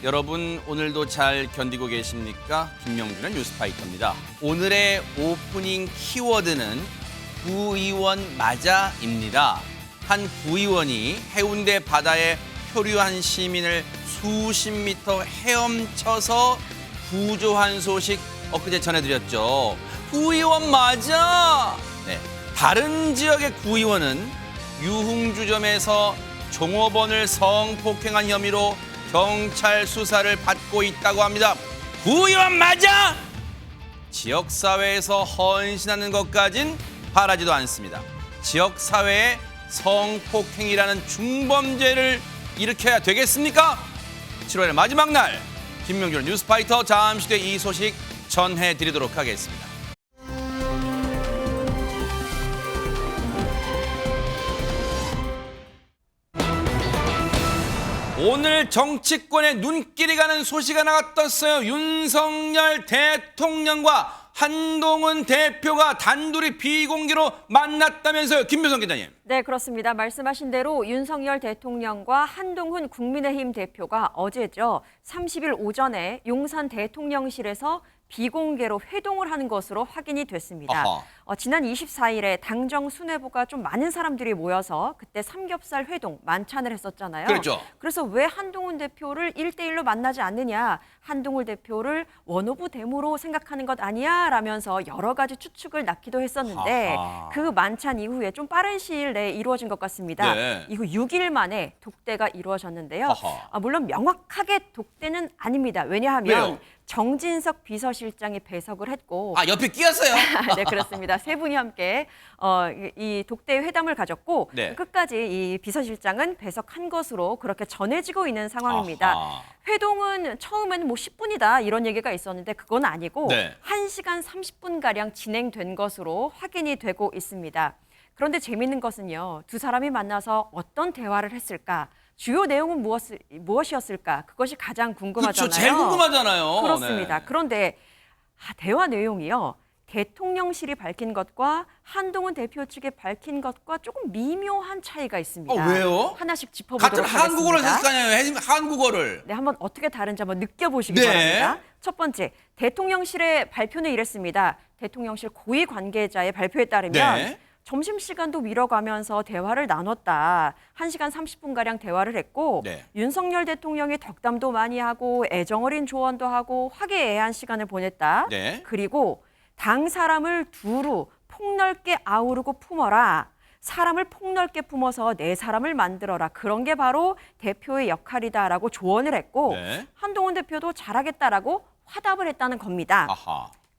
여러분 오늘도 잘 견디고 계십니까? 김명준의 뉴스파이터입니다. 오늘의 오프닝 키워드는 구의원 맞아입니다. 한 구의원이 해운대 바다에 표류한 시민을 수십 미터 헤엄쳐서 구조한 소식 엊그제 전해드렸죠. 구의원 맞아! 네, 다른 지역의 구의원은 유흥주점에서 종업원을 성폭행한 혐의로 경찰 수사를 받고 있다고 합니다. 구의원 맞아! 지역사회에서 헌신하는 것까진 바라지도 않습니다. 지역사회에 성폭행이라는 중범죄를 일으켜야 되겠습니까? 7월의 마지막 날 김명준 뉴스파이터 잠시 뒤에 이 소식 전해드리도록 하겠습니다. 오늘 정치권에 눈길이 가는 소식 하나가 떴어요. 윤석열 대통령과 한동훈 대표가 단둘이 비공개로 만났다면서요. 김묘성 기자님. 네, 그렇습니다. 말씀하신 대로 윤석열 대통령과 한동훈 국민의힘 대표가 어제죠. 30일 오전에 용산 대통령실에서 비공개로 회동을 하는 것으로 확인이 됐습니다. 지난 24일에 당정 수뇌부가 좀 많은 사람들이 모여서 그때 삼겹살 회동 만찬을 했었잖아요. 그렇죠. 그래서 왜 한동훈 대표를 1대1로 만나지 않느냐, 한동훈 대표를 원오브 데모로 생각하는 것 아니야 라면서 여러 가지 추측을 낳기도 했었는데 그 만찬 이후에 좀 빠른 시일 내에 이루어진 것 같습니다. 네. 이후 6일 만에 독대가 이루어졌는데요. 물론 명확하게 독대는 아닙니다. 왜냐하면 왜요? 정진석 비서실장이 배석을 했고 옆에 끼었어요. 네, 그렇습니다. 세 분이 함께 이 독대 회담을 가졌고 네. 끝까지 이 비서실장은 배석한 것으로 그렇게 전해지고 있는 상황입니다. 회동은 처음에는 10분이다 이런 얘기가 있었는데 그건 아니고 네. 1시간 30분가량 진행된 것으로 확인이 되고 있습니다. 그런데 재미있는 것은요. 두 사람이 만나서 어떤 대화를 했을까? 주요 내용은 무엇이었을까? 그것이 가장 궁금하잖아요. 그렇죠. 제일 궁금하잖아요. 그렇습니다. 네. 그런데 대화 내용이요. 대통령실이 밝힌 것과 한동훈 대표 측이 밝힌 것과 조금 미묘한 차이가 있습니다. 왜요? 하나씩 짚어보도록 같은 하겠습니다. 한국어를 쓸 거 아니에요. 한국어를. 네, 한번 어떻게 다른지 한번 느껴보시기 네. 바랍니다. 첫 번째, 대통령실의 발표는 이랬습니다. 대통령실 고위 관계자의 발표에 따르면 네. 점심시간도 미뤄가면서 대화를 나눴다. 1시간 30분가량 대화를 했고 네. 윤석열 대통령이 덕담도 많이 하고 애정어린 조언도 하고 화기애애한 시간을 보냈다. 네. 그리고 당 사람을 두루 폭넓게 아우르고 품어라. 사람을 폭넓게 품어서 내 사람을 만들어라. 그런 게 바로 대표의 역할이다라고 조언을 했고 네. 한동훈 대표도 잘하겠다라고 화답을 했다는 겁니다.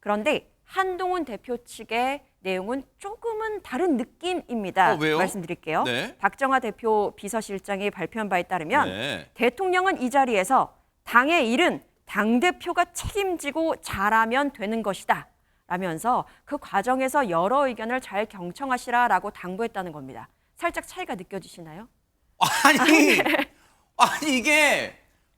그런데 한동훈 대표 측의 내용은 조금은 다른 느낌입니다. 왜요? 말씀드릴게요. 네. 박정화 대표 비서실장이 발표한 바에 따르면 네. 대통령은 이 자리에서 당의 일은 당대표가 책임지고 잘하면 되는 것이다. 라면서 그 과정에서 여러 의견을 잘 경청하시라라고 당부했다는 겁니다. 살짝 차이가 느껴지시나요? 아니 이게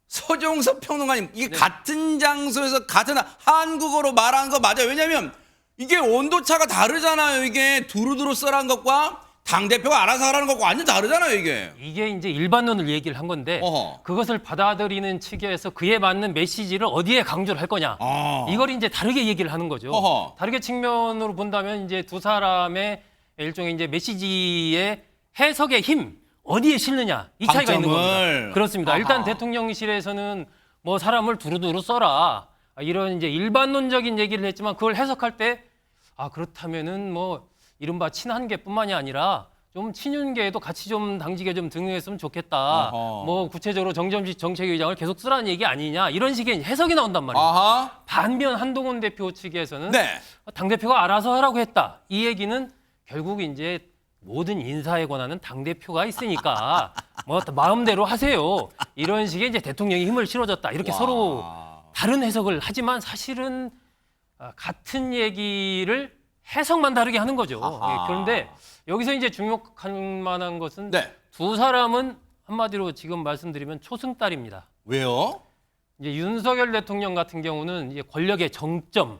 서종석 평론가님 이게 같은 장소에서 같은 한국어로 말한 거 맞아요. 왜냐하면 이게 온도차가 다르잖아요. 이게 두루두루 써란 것과 당대표가 알아서 하라는 것과 완전 다르잖아요. 이게 이제 일반론을 얘기를 한 건데 그것을 받아들이는 측에서 그에 맞는 메시지를 어디에 강조를 할 거냐. 이걸 이제 다르게 얘기를 하는 거죠. 다르게 측면으로 본다면 이제 두 사람의 일종의 이제 메시지의 해석의 힘 어디에 실느냐 이 차이가 있는 겁니다. 그렇습니다. 일단 대통령실에서는 뭐 사람을 두루두루 써라 이런 이제 일반론적인 얘기를 했지만 그걸 해석할 때 그렇다면은 뭐 이른바 친한계뿐만이 아니라 좀 친윤계에도 같이 좀 당직에 좀 등용했으면 좋겠다. 뭐 구체적으로 정점식 정책위장을 계속 쓰라는 얘기 아니냐 이런 식의 해석이 나온단 말이에요. 반면 한동훈 대표 측에서는 당대표가 알아서 하라고 했다. 이 얘기는 결국 이제 모든 인사에 관한은 당대표가 있으니까 뭐 마음대로 하세요. 이런 식의 이제 대통령이 힘을 실어줬다. 이렇게 서로 다른 해석을 하지만 사실은 같은 얘기를 해석만 다르게 하는 거죠. 그런데 여기서 이제 주목할 만한 것은 두 사람은 한마디로 지금 말씀드리면 초승달입니다. 왜요? 이제 윤석열 대통령 같은 경우는 이제 권력의 정점,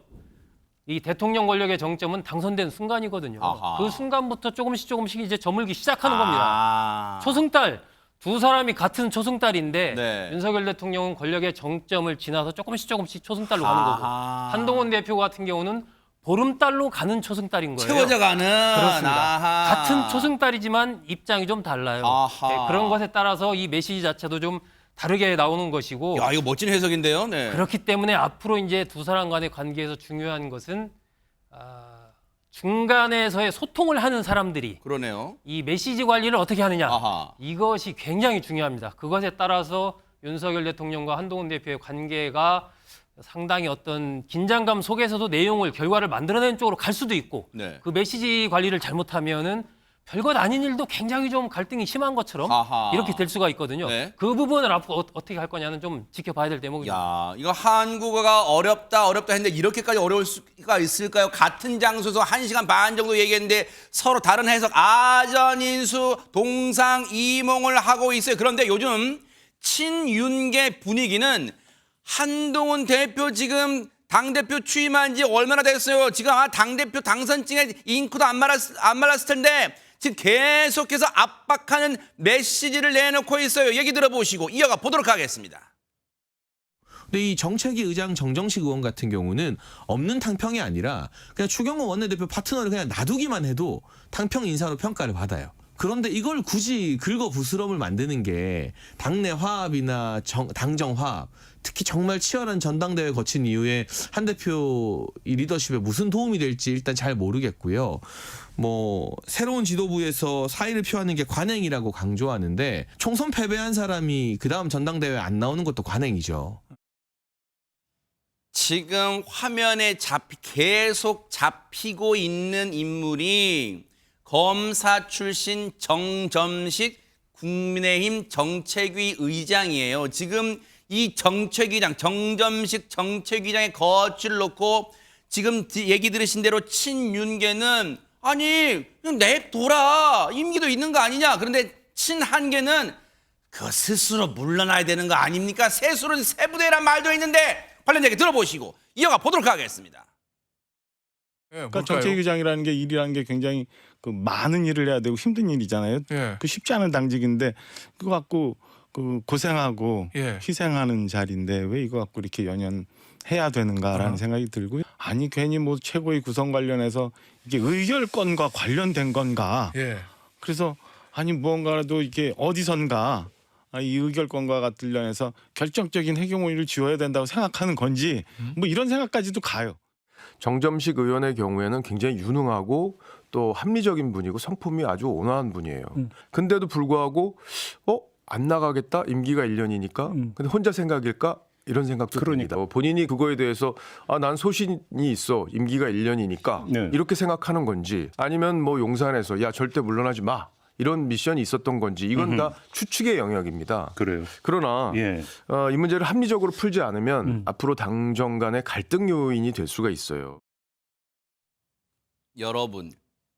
이 대통령 권력의 정점은 당선된 순간이거든요. 그 순간부터 조금씩 이제 저물기 시작하는 겁니다. 초승달 두 사람이 같은 초승달인데 네. 윤석열 대통령은 권력의 정점을 지나서 조금씩 초승달로 가는 거고 한동훈 대표 같은 경우는 보름달로 가는 초승달인 거예요. 채워져 가는. 그렇습니다. 아하. 같은 초승달이지만 입장이 좀 달라요. 아하. 네, 그런 것에 따라서 이 메시지 자체도 좀 다르게 나오는 것이고 야, 이거 멋진 해석인데요. 네. 그렇기 때문에 앞으로 이제 두 사람 간의 관계에서 중요한 것은 중간에서의 소통을 하는 사람들이 그러네요. 이 메시지 관리를 어떻게 하느냐 아하. 이것이 굉장히 중요합니다. 그것에 따라서 윤석열 대통령과 한동훈 대표의 관계가 상당히 어떤 긴장감 속에서도 결과를 만들어내는 쪽으로 갈 수도 있고 네. 그 메시지 관리를 잘못하면은 별것 아닌 일도 굉장히 좀 갈등이 심한 것처럼 아하. 이렇게 될 수가 있거든요. 네. 그 부분을 앞으로 어떻게 할 거냐는 좀 지켜봐야 될 대목입니다. 야, 이거 한국어가 어렵다 했는데 이렇게까지 어려울 수가 있을까요? 같은 장소에서 1시간 반 정도 얘기했는데 서로 다른 해석, 아전인수, 동상이몽을 하고 있어요. 그런데 요즘 친윤계 분위기는 한동훈 대표 지금 당대표 취임한 지 얼마나 됐어요? 지금 당대표 당선증에 잉크도 안 말랐을 텐데 지금 계속해서 압박하는 메시지를 내놓고 있어요. 얘기 들어보시고 이어가 보도록 하겠습니다. 근데 이 정책위 의장 정정식 의원 같은 경우는 없는 탕평이 아니라 그냥 추경호 원내대표 파트너를 그냥 놔두기만 해도 탕평 인사로 평가를 받아요. 그런데 이걸 굳이 긁어 부스럼을 만드는 게 당내 화합이나 당정 화합, 특히 정말 치열한 전당대회 거친 이후에 한 대표 이 리더십에 무슨 도움이 될지 일단 잘 모르겠고요. 새로운 지도부에서 사의를 표하는 게 관행이라고 강조하는데 총선 패배한 사람이 그다음 전당대회에 안 나오는 것도 관행이죠. 지금 화면에 계속 잡히고 있는 인물이 검사 출신 정점식 국민의힘 정책위 의장이에요. 지금 이 정책위장, 정점식 정책위장의 거취를 놓고 지금 얘기 들으신 대로 친윤계는 아니 그냥 냅둬라 임기도 있는 거 아니냐. 그런데 친한계는 그 스스로 물러나야 되는 거 아닙니까? 세술은 세부대란 말도 있는데 관련 얘기 들어보시고 이어가 보도록 하겠습니다. 그러니까 정책위장이라는 게 일이라는 게 굉장히 그 많은 일을 해야 되고 힘든 일이잖아요. 예. 그 쉽지 않은 당직인데 그거 갖고 그 고생하고 예. 희생하는 자리인데 왜 이거 갖고 이렇게 연연해야 되는가라는 생각이 들고요. 아니 괜히 최고위 구성 관련해서 이게 의결권과 관련된 건가? 예. 그래서 아니 무언가라도 이게 어디선가 이 의결권과 관련해서 결정적인 해경호의를 지어야 된다고 생각하는 건지 이런 생각까지도 가요. 정점식 의원의 경우에는 굉장히 유능하고 또 합리적인 분이고 성품이 아주 온화한 분이에요. 근데도 불구하고 안 나가겠다. 임기가 1년이니까. 근데 혼자 생각일까? 이런 생각도 듭니다. 본인이 그거에 대해서 난 소신이 있어. 임기가 1년이니까. 네. 이렇게 생각하는 건지 아니면 용산에서 야 절대 물러나지 마. 이런 미션이 있었던 건지 이건 다 추측의 영역입니다. 그래요. 그러나 예. 이 문제를 합리적으로 풀지 않으면 앞으로 당정 간의 갈등 요인이 될 수가 있어요. 여러분,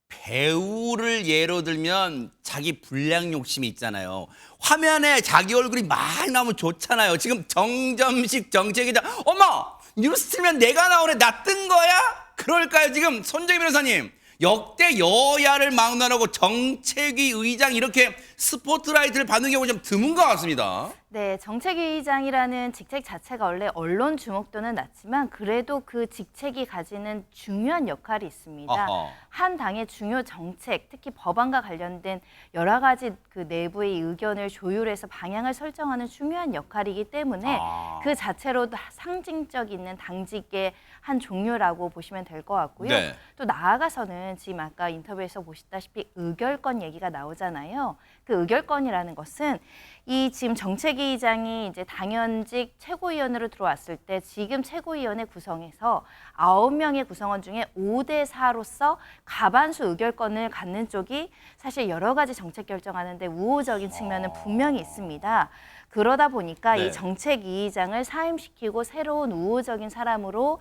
배우를 예로 들면 자기 불량 욕심이 있잖아요. 화면에 자기 얼굴이 많이 나오면 좋잖아요. 지금 정점식 정책위장, 어머! 뉴스 틀면 내가 나오네. 나 뜬 거야? 그럴까요? 지금 손정희 변호사님. 역대 여야를 막론하고 정책위 의장 이렇게 스포트라이트를 받는 경우가 좀 드문 것 같습니다. 네, 정책위의장이라는 직책 자체가 원래 언론 주목도는 낮지만 그래도 그 직책이 가지는 중요한 역할이 있습니다. 어허. 한 당의 중요 정책, 특히 법안과 관련된 여러 가지 그 내부의 의견을 조율해서 방향을 설정하는 중요한 역할이기 때문에 그 자체로도 상징적 있는 당직의 한 종류라고 보시면 될 것 같고요. 네. 또 나아가서는 지금 아까 인터뷰에서 보시다시피 의결권 얘기가 나오잖아요. 그 의결권이라는 것은 이 지금 정책위의장이 이제 당연직 최고위원으로 들어왔을 때 지금 최고위원회 구성에서 9명의 구성원 중에 5대 4로서 과반수 의결권을 갖는 쪽이 사실 여러 가지 정책 결정하는데 우호적인 측면은 분명히 있습니다. 그러다 보니까 네. 이 정책위의장을 사임시키고 새로운 우호적인 사람으로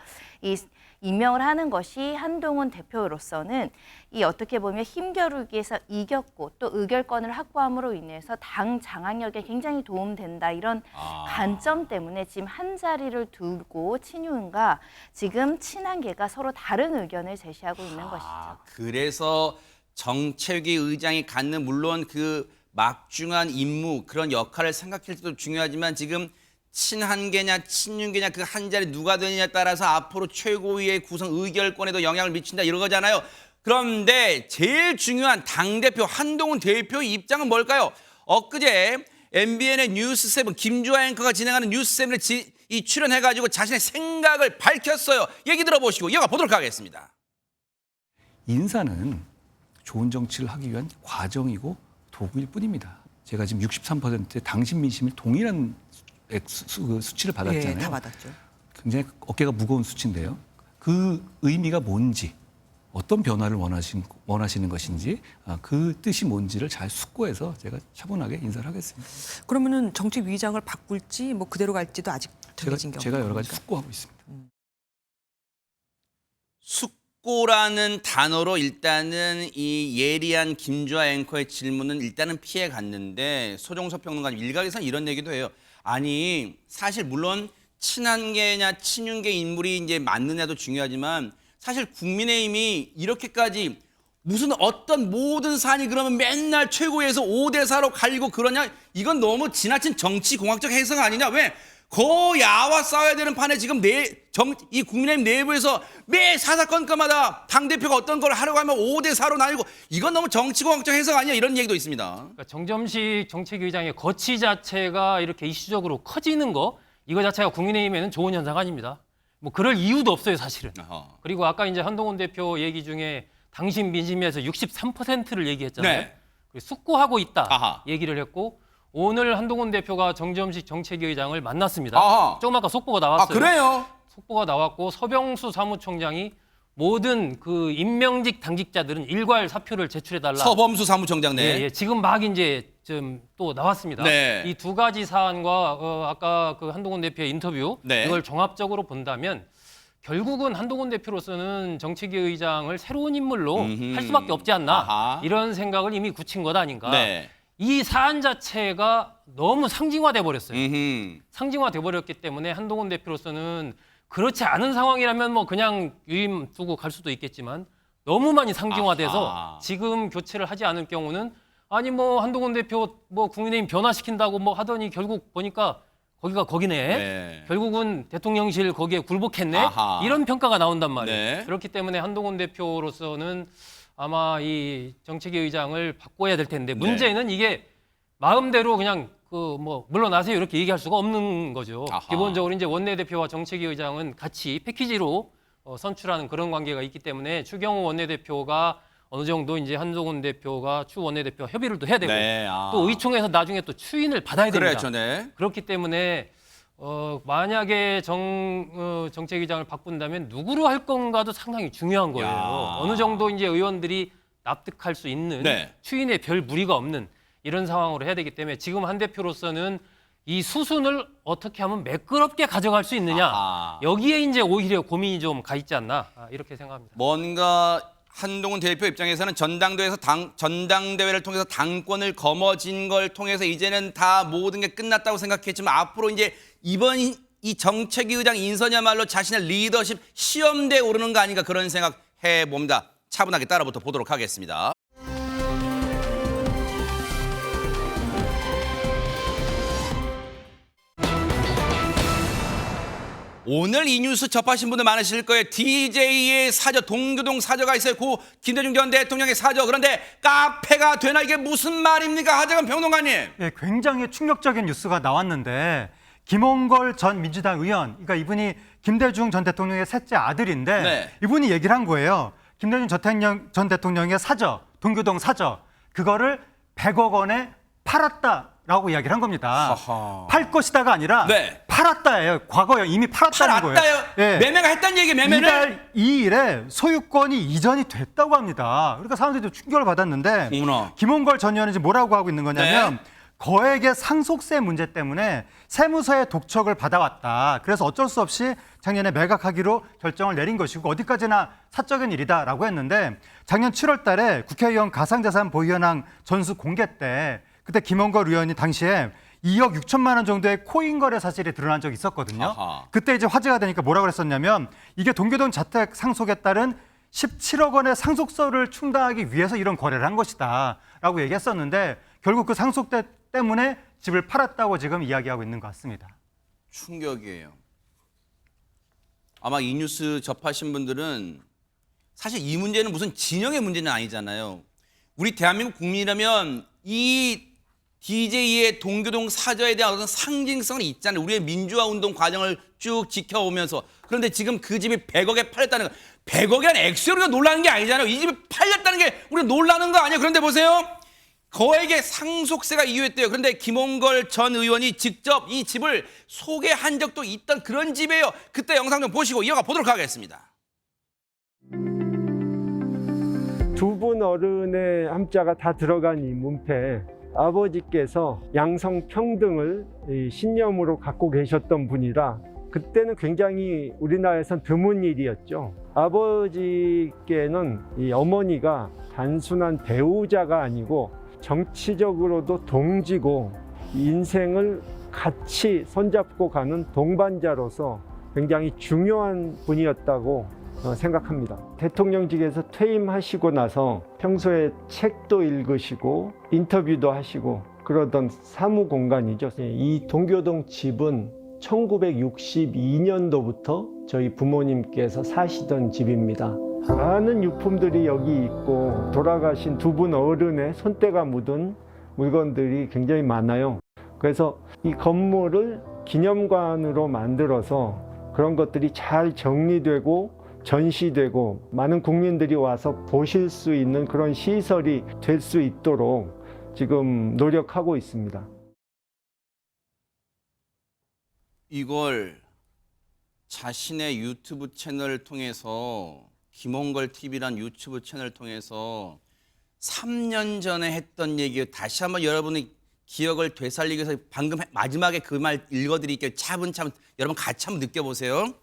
임명을 하는 것이 한동훈 대표로서는 이 어떻게 보면 힘겨루기에서 이겼고 또 의결권을 확보함으로 인해서 당 장악력에 굉장히 도움된다 이런 관점 때문에 지금 한 자리를 두고 친윤과 지금 친한계가 서로 다른 의견을 제시하고 있는 것이죠. 그래서 정책위 의장이 갖는 물론 그 막중한 임무 그런 역할을 생각할 때도 중요하지만 지금 친한계냐 친윤계냐 그 한 자리 누가 되느냐에 따라서 앞으로 최고위의 구성 의결권에도 영향을 미친다 이런 거잖아요. 그런데 제일 중요한 당대표 한동훈 대표의 입장은 뭘까요? 엊그제 MBN의 뉴스7 김주아 앵커가 진행하는 뉴스7에 출연해가지고 자신의 생각을 밝혔어요. 얘기 들어보시고 이어가 보도록 하겠습니다. 인사는 좋은 정치를 하기 위한 과정이고 도구일 뿐입니다. 제가 지금 63%의 당신 민심을 동일한 수치를 받았잖아요. 네, 다 받았죠. 굉장히 어깨가 무거운 수치인데요. 그 의미가 뭔지, 어떤 변화를 원하시는 것인지, 그 뜻이 뭔지를 잘 숙고해서 제가 차분하게 인사를 하겠습니다. 그러면은 정책 위장을 바꿀지 뭐 그대로 갈지도 아직 정해진 게 제가 여러 가지 없습니까? 숙고하고 있습니다. 숙고라는 단어로 일단은 이 예리한 김주아 앵커의 질문은 일단은 피해 갔는데 소종섭 평론가님 일각에서는 이런 얘기도 해요. 아니 사실 물론 친한계냐 친윤계 인물이 이제 맞느냐도 중요하지만 사실 국민의힘이 이렇게까지 무슨 어떤 모든 사안이 그러면 맨날 최고위에서 5대4로 갈리고 그러냐 이건 너무 지나친 정치공학적 해석 아니냐. 왜 거야와 싸워야 되는 판에 지금 이 국민의힘 내부에서 매 사사건건마다 당대표가 어떤 걸 하려고 하면 5대4로 나뉘고 이건 너무 정치공학적 해석 아니냐 이런 얘기도 있습니다. 그러니까 정점식 정책위의장의 거취 자체가 이렇게 이슈적으로 커지는 거 이거 자체가 국민의힘에는 좋은 현상 아닙니다. 뭐 그럴 이유도 없어요 사실은. 그리고 아까 이제 한동훈 대표 얘기 중에 당신 민심에서 63%를 얘기했잖아요. 네. 그리고 숙고하고 있다 아하. 얘기를 했고 오늘 한동훈 대표가 정점식 정책위의장을 만났습니다. 아하. 조금 아까 속보가 나왔어요. 아 그래요? 속보가 나왔고 서병수 사무총장이 모든 그 임명직 당직자들은 일괄 사표를 제출해달라. 서범수 사무총장 네. 예, 예. 지금 막 이제 좀 또 나왔습니다. 네. 이 두 가지 사안과 아까 그 한동훈 대표의 인터뷰 네. 이걸 종합적으로 본다면 결국은 한동훈 대표로서는 정책위 의장을 새로운 인물로 할 수밖에 없지 않나 아하. 이런 생각을 이미 굳힌 것 아닌가. 네. 이 사안 자체가 너무 상징화돼 버렸어요. 상징화돼 버렸기 때문에 한동훈 대표로서는 그렇지 않은 상황이라면 뭐 그냥 유임 두고 갈 수도 있겠지만 너무 많이 상징화돼서 아하. 지금 교체를 하지 않을 경우는 아니 뭐 한동훈 대표 뭐 국민의힘 변화시킨다고 뭐 하더니 결국 보니까 거기가 거기네. 네. 결국은 대통령실 거기에 굴복했네. 아하. 이런 평가가 나온단 말이에요. 네. 그렇기 때문에 한동훈 대표로서는 아마 이 정책위 의장을 바꿔야 될 텐데 문제는 이게 마음대로 그냥 그 뭐 물러나세요 이렇게 얘기할 수가 없는 거죠. 아하. 기본적으로 이제 원내대표와 정책위 의장은 같이 패키지로 선출하는 그런 관계가 있기 때문에 추경호 원내대표가 어느 정도 이제 한동훈 대표가 추 원내대표 협의를 또 해야 되고 네. 또 의총에서 나중에 또 추인을 받아야 됩니다. 그렇죠. 네. 그렇기 때문에 만약에 정책위장을 바꾼다면 누구로 할 건가도 상당히 중요한 거예요. 야. 어느 정도 이제 의원들이 납득할 수 있는 네. 추인에 별 무리가 없는 이런 상황으로 해야 되기 때문에 지금 한 대표로서는 이 수순을 어떻게 하면 매끄럽게 가져갈 수 있느냐 아하. 여기에 이제 오히려 고민이 좀 가 있지 않나 이렇게 생각합니다. 뭔가 한동훈 대표 입장에서는 전당대회를 통해서 당권을 거머쥔 걸 통해서 이제는 다 모든 게 끝났다고 생각했지만 앞으로 이제 이번 이 정책위 의장 인선이야말로 자신의 리더십 시험대에 오르는 거 아닌가 그런 생각 해봅니다. 차분하게 따라부터 보도록 하겠습니다. 오늘 이 뉴스 접하신 분들 많으실 거예요. DJ의 사저, 동교동 사저가 있어요. 고 김대중 전 대통령의 사저. 그런데 카페가 되나 이게 무슨 말입니까? 하재건 평론가님. 예, 굉장히 충격적인 뉴스가 나왔는데 김홍걸 전 민주당 의원, 그러니까 이분이 김대중 전 대통령의 셋째 아들인데 네. 이분이 얘기를 한 거예요. 김대중 전 대통령의 사저, 동교동 사저, 그거를 100억 원에 팔았다라고 이야기를 한 겁니다. 아하. 팔 것이다가 아니라 네. 팔았다예요. 과거에 이미 팔았다는 거예요. 팔았다요? 예. 매매가 했다는 얘기 매매를? 이달 2일에 소유권이 이전이 됐다고 합니다. 그러니까 사람들이 충격을 받았는데 어머나. 김홍걸 전 의원이 지금 뭐라고 하고 있는 거냐면 네. 거액의 상속세 문제 때문에 세무서의 독촉을 받아왔다. 그래서 어쩔 수 없이 작년에 매각하기로 결정을 내린 것이고 어디까지나 사적인 일이다라고 했는데 작년 7월 달에 국회의원 가상자산 보유현황 전수 공개 때 그때 김홍걸 의원이 당시에 2억 6천만 원 정도의 코인 거래 사실이 드러난 적이 있었거든요. 아하. 그때 이제 화제가 되니까 뭐라고 그랬었냐면 이게 동교동 자택 상속에 따른 17억 원의 상속세를 충당하기 위해서 이런 거래를 한 것이다 라고 얘기했었는데 결국 그 상속세 때문에 집을 팔았다고 지금 이야기하고 있는 것 같습니다. 충격이에요. 아마 이 뉴스 접하신 분들은 사실 이 문제는 무슨 진영의 문제는 아니잖아요. 우리 대한민국 국민이라면 이 DJ의 동교동 사저에 대한 어떤 상징성이 있잖아요. 우리의 민주화 운동 과정을 쭉 지켜오면서. 그런데 지금 그 집이 100억에 팔렸다는 거. 100억이란 액수로 우리가 놀라는 게 아니잖아요. 이 집이 팔렸다는 게 우리가 놀라는 거 아니에요. 그런데 보세요. 거액의 상속세가 이유했대요. 그런데 김홍걸 전 의원이 직접 이 집을 소개한 적도 있던 그런 집이에요. 그때 영상 좀 보시고 이어가 보도록 하겠습니다. 두 분 어른의 함자가 다 들어간 이 문패, 아버지께서 양성평등을 신념으로 갖고 계셨던 분이라 그때는 굉장히 우리나라에선 드문 일이었죠. 아버지께는 이 어머니가 단순한 배우자가 아니고 정치적으로도 동지고 인생을 같이 손잡고 가는 동반자로서 굉장히 중요한 분이었다고 생각합니다. 대통령직에서 퇴임하시고 나서 평소에 책도 읽으시고 인터뷰도 하시고 그러던 사무 공간이죠. 이 동교동 집은 1962년도부터 저희 부모님께서 사시던 집입니다. 많은 유품들이 여기 있고 돌아가신 두 분 어른의 손때가 묻은 물건들이 굉장히 많아요. 그래서 이 건물을 기념관으로 만들어서 그런 것들이 잘 정리되고 전시되고 많은 국민들이 와서 보실 수 있는 그런 시설이 될 수 있도록 지금 노력하고 있습니다. 이걸 자신의 유튜브 채널을 통해서 김홍걸 TV란 유튜브 채널을 통해서 3년 전에 했던 얘기 다시 한번 여러분의 기억을 되살리기 위해서 방금 마지막에 그 말 읽어드릴게요. 차분차분 여러분 같이 한번 느껴보세요.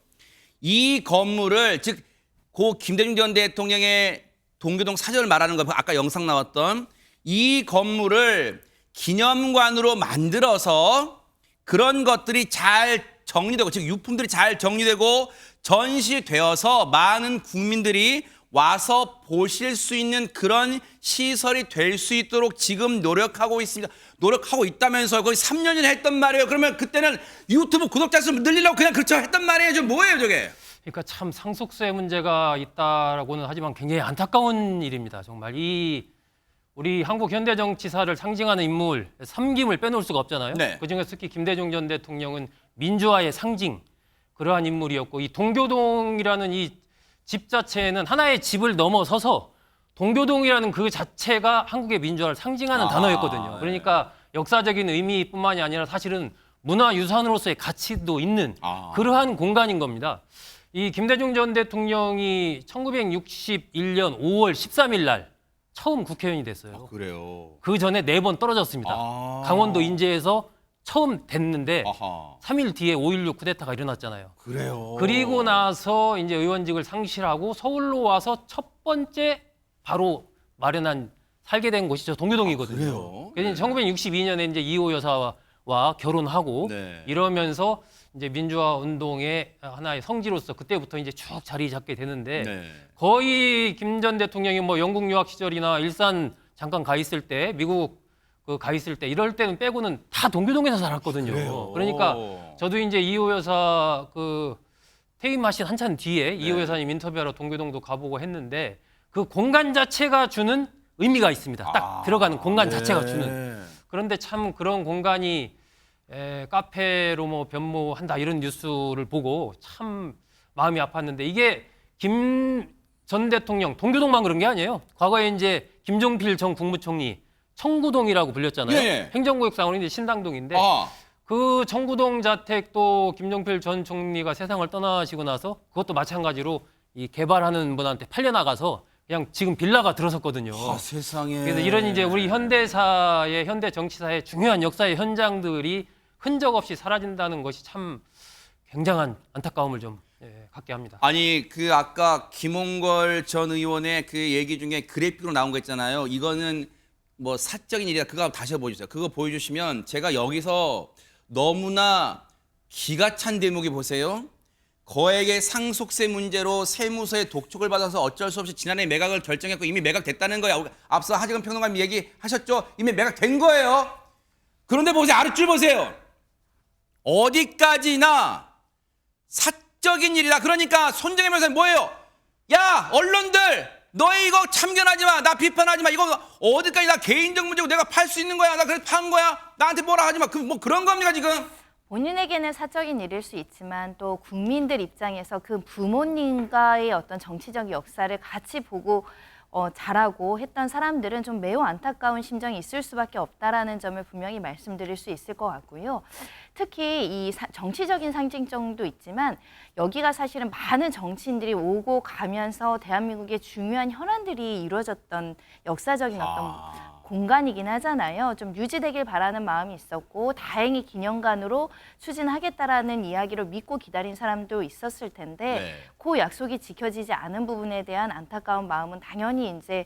이 건물을 즉 고 김대중 전 대통령의 동교동 사저를 말하는 거 아까 영상 나왔던 이 건물을 기념관으로 만들어서 그런 것들이 잘 정리되고 즉 유품들이 잘 정리되고 전시되어서 많은 국민들이 와서 보실 수 있는 그런 시설이 될 수 있도록 지금 노력하고 있습니다. 노력하고 있다면서요. 거의 3년 전에 했던 말이에요. 그러면 그때는 유튜브 구독자 수 늘리려고 그냥 그렇죠 했단 말이에요. 저 뭐예요 저게? 그러니까 참 상속세 문제가 있다라고는 하지만 굉장히 안타까운 일입니다. 정말 이 우리 한국 현대 정치사를 상징하는 인물 삼김을 빼놓을 수가 없잖아요. 네. 그중에서 특히 김대중 전 대통령은 민주화의 상징 그러한 인물이었고 이 동교동이라는 이 집 자체는 하나의 집을 넘어서서 동교동이라는 그 자체가 한국의 민주화를 상징하는 단어였거든요. 그러니까 역사적인 의미뿐만이 아니라 사실은 문화유산으로서의 가치도 있는 그러한 공간인 겁니다. 이 김대중 전 대통령이 1961년 5월 13일 날 처음 국회의원이 됐어요. 그래요. 그 전에 4번 떨어졌습니다. 강원도 인제에서 처음 됐는데 3일 뒤에 5.16 쿠데타가 일어났잖아요. 그래요. 그리고 나서 이제 의원직을 상실하고 서울로 와서 첫 번째 바로 마련한 살게 된 곳이 동교동이거든요. 그래요? 그래서 1962년에 이제 이호 여사와 결혼하고 이러면서 이제 민주화 운동의 하나의 성지로서 그때부터 이제 쭉 자리 잡게 되는데 거의 김 전 대통령이 뭐 영국 유학 시절이나 일산 잠깐 가 있을 때 미국 가 있을 때 이럴 때는 빼고는 다 동교동에서 살았거든요. 그래요? 그러니까 저도 이제 이호 여사 퇴임하신 한참 뒤에 이호 여사님 인터뷰하러 동교동도 가보고 했는데 그 공간 자체가 주는 의미가 있습니다. 딱 들어가는 공간 자체가 주는. 그런데 참 그런 공간이 카페로 뭐 변모한다 이런 뉴스를 보고 참 마음이 아팠는데 이게 김 전 대통령 동교동만 그런 게 아니에요. 과거에 이제 김종필 전 국무총리 청구동이라고 불렸잖아요. 예. 행정구역상으로 이제 신당동인데 그 청구동 자택도 김종필 전 총리가 세상을 떠나시고 나서 그것도 마찬가지로 이 개발하는 분한테 팔려나가서 그냥 지금 빌라가 들어섰거든요. 세상에. 그래서 이런 이제 우리 현대사의 현대 정치사의 중요한 역사의 현장들이 흔적 없이 사라진다는 것이 참 굉장한 안타까움을 좀 갖게 합니다. 아니 그 아까 김홍걸 전 의원의 그 얘기 중에 그래픽으로 나온 거 있잖아요. 이거는 뭐 사적인 일이라 그거 다시 보여주세요. 그거 보여주시면 제가 여기서 너무나 기가 찬 대목이 보세요. 거액의 상속세 문제로 세무서의 독촉을 받아서 어쩔 수 없이 지난해 매각을 결정했고 이미 매각됐다는 거야. 앞서 하재근 평론가님 얘기하셨죠? 이미 매각된 거예요. 그런데 보세요. 아랫줄 보세요. 어디까지나 사적인 일이다. 그러니까 손정혜 변호사님 뭐예요? 야 언론들 너희 이거 참견하지 마. 나 비판하지 마. 이거 어디까지 나 개인적 문제고 내가 팔 수 있는 거야. 나 그래서 판 거야. 나한테 뭐라 하지 마. 뭐 그런 겁니까 지금? 본인에게는 사적인 일일 수 있지만 또 국민들 입장에서 그 부모님과의 어떤 정치적 역사를 같이 보고 자라고 했던 사람들은 좀 매우 안타까운 심정이 있을 수밖에 없다라는 점을 분명히 말씀드릴 수 있을 것 같고요. 특히 이 정치적인 상징성도 있지만 여기가 사실은 많은 정치인들이 오고 가면서 대한민국의 중요한 현안들이 이루어졌던 역사적인 어떤 공간이긴 하잖아요. 좀 유지되길 바라는 마음이 있었고 다행히 기념관으로 추진하겠다라는 이야기를 믿고 기다린 사람도 있었을 텐데 그 약속이 지켜지지 않은 부분에 대한 안타까운 마음은 당연히 이제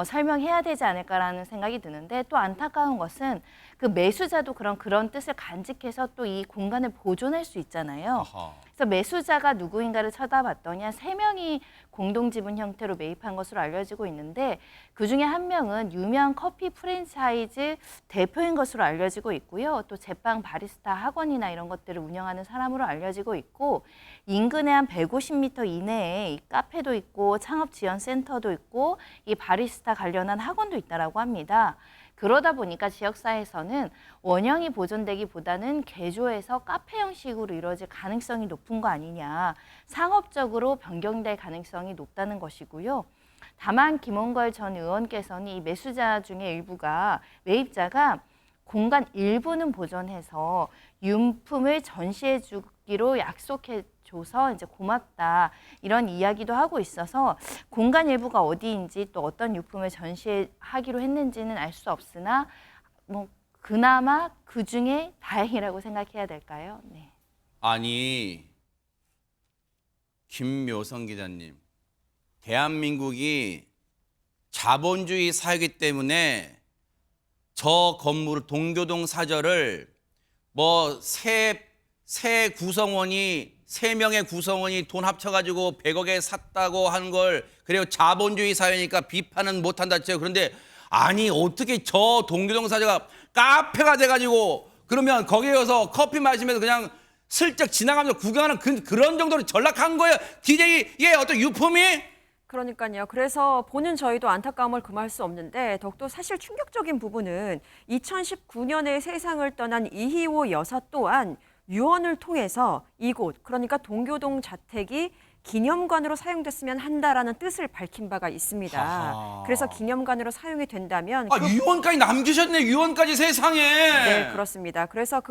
설명해야 되지 않을까라는 생각이 드는데 또 안타까운 것은 그 매수자도 그런 뜻을 간직해서 또 이 공간을 보존할 수 있잖아요. 그래서 매수자가 누구인가를 쳐다봤더니 3명이 공동지분 형태로 매입한 것으로 알려지고 있는데 그중에 1명은 유명 커피 프랜차이즈 대표인 것으로 알려지고 있고요. 또 제빵 바리스타 학원이나 이런 것들을 운영하는 사람으로 알려지고 있고 인근에 한 150m 이내에 이 카페도 있고 창업지원센터도 있고 이 바리스타 관련한 학원도 있다라고 합니다. 그러다 보니까 지역사회에서는 원형이 보존되기보다는 개조해서 카페 형식으로 이루어질 가능성이 높은 거 아니냐. 상업적으로 변경될 가능성이 높다는 것이고요. 다만 김홍걸 전 의원께서는 이 매수자 중에 일부가 매입자가 공간 일부는 보존해서 유품을 전시해 주기로 약속해 줘서 이제 고맙다 이런 이야기도 하고 있어서 공간 일부가 어디인지 또 어떤 유품을 전시하기로 했는지는 알 수 없으나 뭐 그나마 그 중에 다행이라고 생각해야 될까요? 네. 아니 김묘성 기자님, 대한민국이 자본주의 사회이기 때문에 저 건물 동교동 사저를 뭐 세 구성원이 3명의 구성원이 돈 합쳐가지고 100억에 샀다고 한 걸 그래요. 자본주의 사회니까 비판은 못한다 했죠. 그런데 아니 어떻게 저 동교동 사저가 카페가 돼가지고 그러면 거기에 가서 커피 마시면서 그냥 슬쩍 지나가면서 구경하는 그런 정도로 전락한 거예요. DJ의 어떤 유품이? 그러니까요. 그래서 보는 저희도 안타까움을 금할 수 없는데 더욱더 사실 충격적인 부분은 2019년에 세상을 떠난 이희호 여사 또한 유언을 통해서 이곳 그러니까 동교동 자택이 기념관으로 사용됐으면 한다라는 뜻을 밝힌 바가 있습니다. 하하. 그래서 기념관으로 사용이 된다면 유언까지 남기셨네. 유언까지 세상에. 네, 그렇습니다. 그래서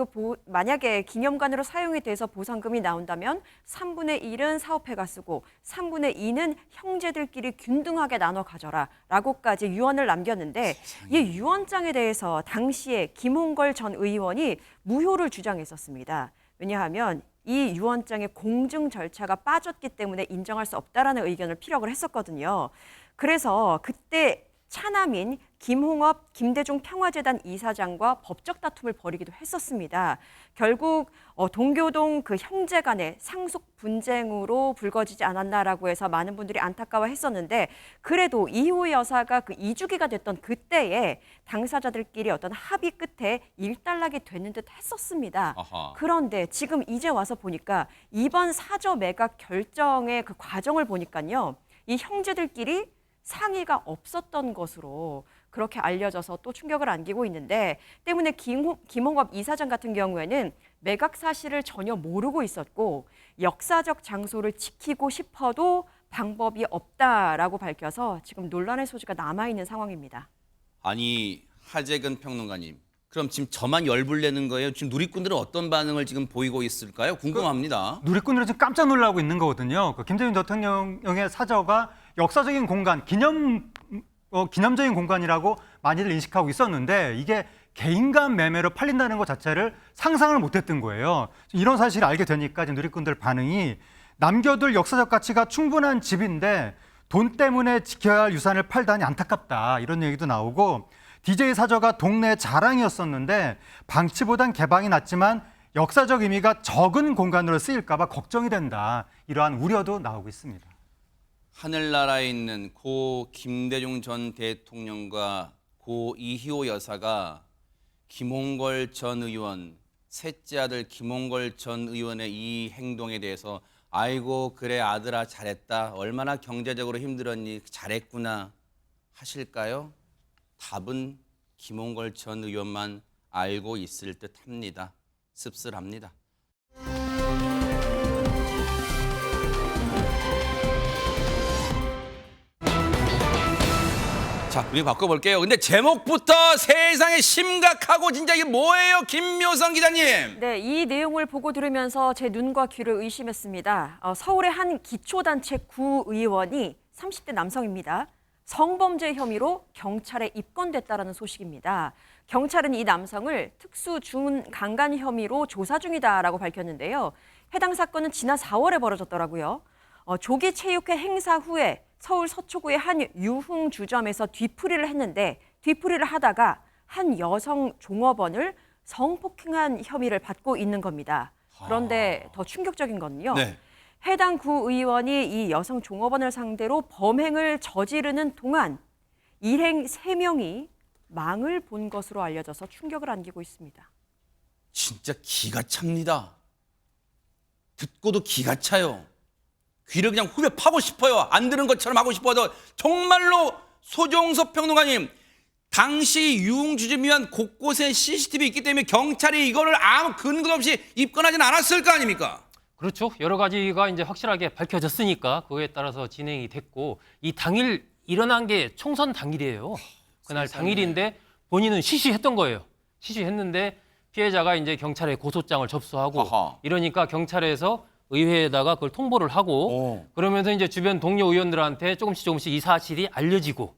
만약에 기념관으로 사용이 돼서 보상금이 나온다면 3분의 1은 사업회가 쓰고 3분의 2는 형제들끼리 균등하게 나눠 가져라 라고까지 유언을 남겼는데 이 유언장에 대해서 당시에 김홍걸 전 의원이 무효를 주장했었습니다. 왜냐하면 이 유언장의 공증 절차가 빠졌기 때문에 인정할 수 없다라는 의견을 피력을 했었거든요. 그래서 그때 차남인 김홍업 김대중 평화재단 이사장과 법적 다툼을 벌이기도 했었습니다. 결국 동교동 그 형제 간의 상속 분쟁으로 불거지지 않았나라고 해서 많은 분들이 안타까워했었는데 그래도 이호 여사가 그 이주기가 됐던 그때에 당사자들끼리 어떤 합의 끝에 일단락이 되는 듯 했었습니다. 아하. 그런데 지금 이제 와서 보니까 이번 사저 매각 결정의 그 과정을 보니까요. 이 형제들끼리 상의가 없었던 것으로 그렇게 알려져서 또 충격을 안기고 있는데 때문에 김홍업 이사장 같은 경우에는 매각 사실을 전혀 모르고 있었고 역사적 장소를 지키고 싶어도 방법이 없다라고 밝혀서 지금 논란의 소지가 남아있는 상황입니다. 아니 하재근 평론가님, 그럼 지금 저만 열불내는 거예요? 지금 누리꾼들은 어떤 반응을 지금 보이고 있을까요? 궁금합니다. 누리꾼들은 지금 깜짝 놀라고 있는 거거든요. 김대중 대통령의 사저가 역사적인 공간, 기념적인 공간이라고 많이들 인식하고 있었는데 이게 개인 간 매매로 팔린다는 것 자체를 상상을 못했던 거예요. 이런 사실을 알게 되니까 지금 누리꾼들 반응이 남겨둘 역사적 가치가 충분한 집인데 돈 때문에 지켜야 할 유산을 팔다니 안타깝다 이런 얘기도 나오고 DJ 사저가 동네 자랑이었었는데 방치보단 개방이 낫지만 역사적 의미가 적은 공간으로 쓰일까 봐 걱정이 된다. 이러한 우려도 나오고 있습니다. 하늘나라에 있는 고 김대중 전 대통령과 고 이희호 여사가 김홍걸 전 의원, 셋째 아들 김홍걸 전 의원의 이 행동에 대해서 아이고 그래 아들아 잘했다. 얼마나 경제적으로 힘들었니 잘했구나 하실까요? 답은 김홍걸 전 의원만 알고 있을 듯합니다. 씁쓸합니다. 자, 우리 바꿔볼게요. 근데 제목부터 세상에 심각하고 진짜 이게 뭐예요, 김묘성 기자님? 네, 이 내용을 보고 들으면서 제 눈과 귀를 의심했습니다. 서울의 한 기초단체 구의원이 30대 남성입니다. 성범죄 혐의로 경찰에 입건됐다라는 소식입니다. 경찰은 이 남성을 특수 준강간 혐의로 조사 중이다라고 밝혔는데요. 해당 사건은 지난 4월에 벌어졌더라고요. 조기 체육회 행사 후에 서울 서초구의 한 유흥주점에서 뒤풀이를 했는데 뒤풀이를 하다가 한 여성 종업원을 성폭행한 혐의를 받고 있는 겁니다. 그런데 더 충격적인 건요. 네. 해당 구의원이 이 여성 종업원을 상대로 범행을 저지르는 동안 일행 3명이 망을 본 것으로 알려져서 충격을 안기고 있습니다. 진짜 기가 찹니다. 듣고도 기가 차요. 귀를 그냥 후벼 파고 싶어요. 안 들은 것처럼 하고 싶어도 정말로 소종섭 평론가님, 당시 유흥주점이면 곳곳에 CCTV 있기 때문에 경찰이 이거를 아무 근거 없이 입건하지는 않았을 거 아닙니까? 그렇죠. 여러 가지가 이제 확실하게 밝혀졌으니까 그거에 따라서 진행이 됐고 이 당일 일어난 게 총선 당일이에요. 그날 당일인데 본인은 시시했던 거예요. 시시했는데 피해자가 이제 경찰에 고소장을 접수하고 아하. 이러니까 경찰에서 의회에다가 그걸 통보를 하고 그러면서 이제 주변 동료 의원들한테 조금씩 이 사실이 알려지고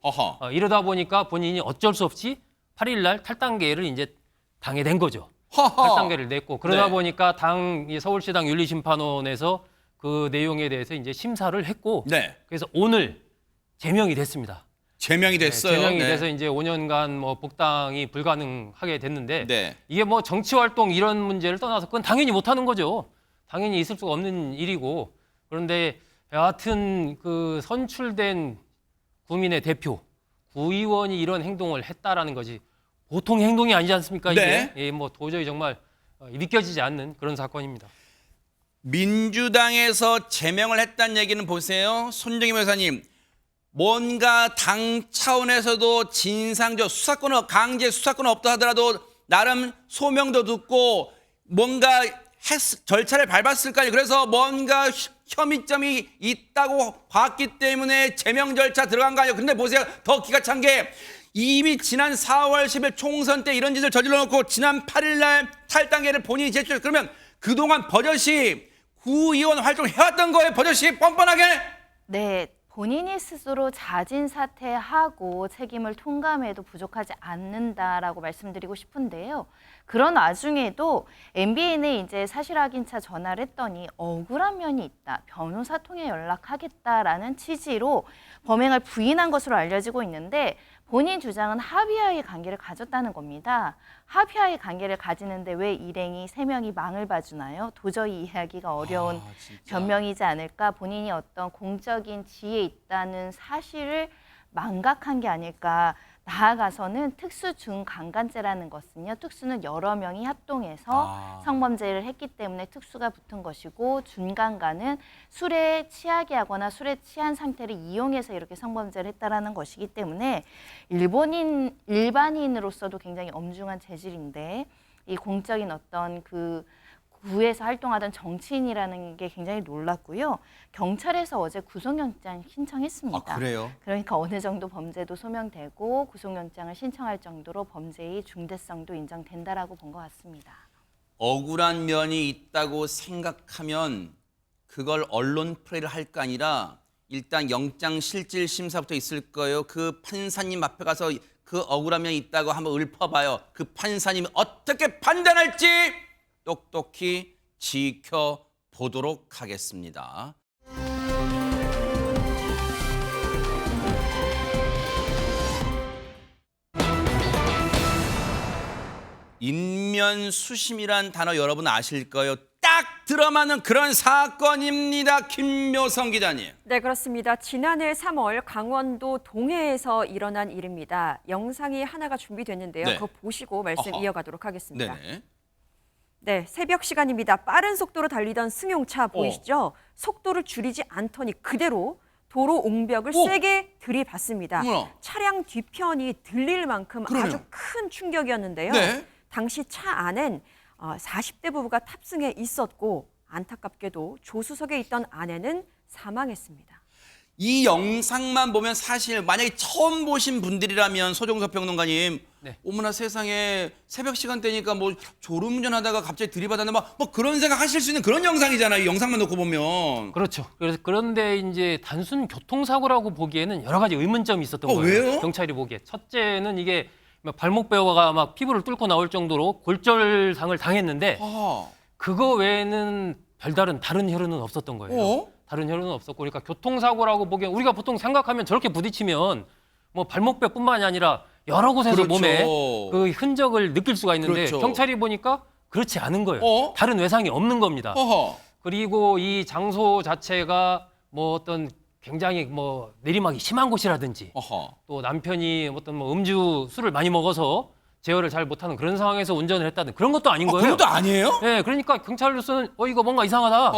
이러다 보니까 본인이 어쩔 수 없이 8일 날 탈당계를 이제 당에 낸 거죠. 탈당계를 냈고 그러다 네. 보니까 이 서울시당 윤리심판원에서 그 내용에 대해서 이제 심사를 했고 네. 그래서 오늘 제명이 됐습니다. 제명이 됐어요. 제명이 네. 돼서 이제 5년간 뭐 복당이 불가능하게 됐는데 네. 이게 뭐 정치 활동 이런 문제를 떠나서 그건 당연히 못 하는 거죠. 당연히 있을 수가 없는 일이고 그런데 여하튼 그 선출된 구민의 대표 구의원이 이런 행동을 했다라는 것이 보통 행동이 아니지 않습니까? 네. 이게 뭐 도저히 정말 믿겨지지 않는 그런 사건입니다. 민주당에서 제명을 했다는 얘기는 보세요. 손정희 변호사님. 뭔가 당 차원에서도 진상조 수사권은 강제 수사권은 없다 하더라도 나름 소명도 듣고 뭔가 절차를 밟았을까요? 그래서 뭔가 혐의점이 있다고 봤기 때문에 제명 절차 들어간 거 아니에요? 근데 보세요. 더 기가 찬 게 이미 지난 4월 10일 총선 때 이런 짓을 저질러 놓고 지난 8일 날 탈당계를 본인이 제출. 그러면 그동안 버젓이 구의원 활동해왔던 거예요? 버젓이 뻔뻔하게? 네. 본인이 스스로 자진 사퇴하고 책임을 통감해도 부족하지 않는다라고 말씀드리고 싶은데요. 그런 와중에도 MBN에 이제 사실 확인차 전화를 했더니 억울한 면이 있다. 변호사 통해 연락하겠다라는 취지로 범행을 부인한 것으로 알려지고 있는데 본인 주장은 합의하에 관계를 가졌다는 겁니다. 합의하에 관계를 가지는데 왜 일행이 3명이 망을 봐주나요? 도저히 이해하기가 어려운 변명이지 않을까. 본인이 어떤 공적인 지위에 있다는 사실을 망각한 게 아닐까. 나아가서는 특수 준강간죄라는 것은요. 특수는 여러 명이 합동해서 성범죄를 했기 때문에 특수가 붙은 것이고 준강간은 술에 취하게 하거나 술에 취한 상태를 이용해서 이렇게 성범죄를 했다라는 것이기 때문에 일반인으로서도 굉장히 엄중한 재질인데 이 공적인 어떤 그 구에서 활동하던 정치인이라는 게 굉장히 놀랐고요. 경찰에서 어제 구속영장 신청했습니다. 아, 그래요? 그러니까 어느 정도 범죄도 소명되고 구속영장을 신청할 정도로 범죄의 중대성도 인정된다라고 본 것 같습니다. 억울한 면이 있다고 생각하면 그걸 언론 플레이를 할 거 아니라 일단 영장 실질 심사부터 있을 거예요. 그 판사님 앞에 가서 그 억울한 면이 있다고 한번 읊어봐요. 그 판사님이 어떻게 판단할지 똑똑히 지켜보도록 하겠습니다. 인명 인면수심이란 단어 여러분 아실 거예요. 딱 들어맞는 그런 사건입니다. 김묘성 기자님. 네, 그렇습니다. 지난해 3월 강원도 동해에서 일어난 일입니다. 영상이 하나가 준비됐는데요. 네. 그거 보시고 말씀 이어가도록 하겠습니다. 네네. 네, 새벽 시간입니다. 빠른 속도로 달리던 승용차 보이시죠? 속도를 줄이지 않더니 그대로 도로 옹벽을 세게 들이받습니다. 어머나. 차량 뒤편이 들릴 만큼 그러네요. 아주 큰 충격이었는데요. 네. 당시 차 안엔 40대 부부가 탑승해 있었고 안타깝게도 조수석에 있던 아내는 사망했습니다. 이 영상만 보면 사실 만약에 처음 보신 분들이라면 소종섭 평론가님, 네. 어머나 세상에 새벽 시간대니까 뭐 졸음운전하다가 갑자기 들이받았나 뭐 그런 생각 하실 수 있는 그런 영상이잖아요. 이 영상만 놓고 보면. 그렇죠. 그래서 그런데 이제 단순 교통사고라고 보기에는 여러 가지 의문점이 있었던 거예요. 왜요? 경찰이 보기에. 첫째는 이게 막 발목뼈가 막 피부를 뚫고 나올 정도로 골절상을 당했는데 그거 외에는 별다른 다른 혈흔은 없었던 거예요. 다른 혈흔은 없었고, 그러니까 교통사고라고 보기엔 우리가 보통 생각하면 저렇게 부딪히면 뭐 발목뼈뿐만이 아니라 여러 곳에서 그렇죠. 몸에 그 흔적을 느낄 수가 있는데 그렇죠. 경찰이 보니까 그렇지 않은 거예요. 다른 외상이 없는 겁니다. 그리고 이 장소 자체가 뭐 어떤 굉장히 뭐 내리막이 심한 곳이라든지 또 남편이 어떤 뭐 음주 술을 많이 먹어서 제어를 잘 못하는 그런 상황에서 운전을 했다든 그런 것도 아닌 거예요. 그런 것도 아니에요? 네, 그러니까 경찰로서는 이거 뭔가 이상하다.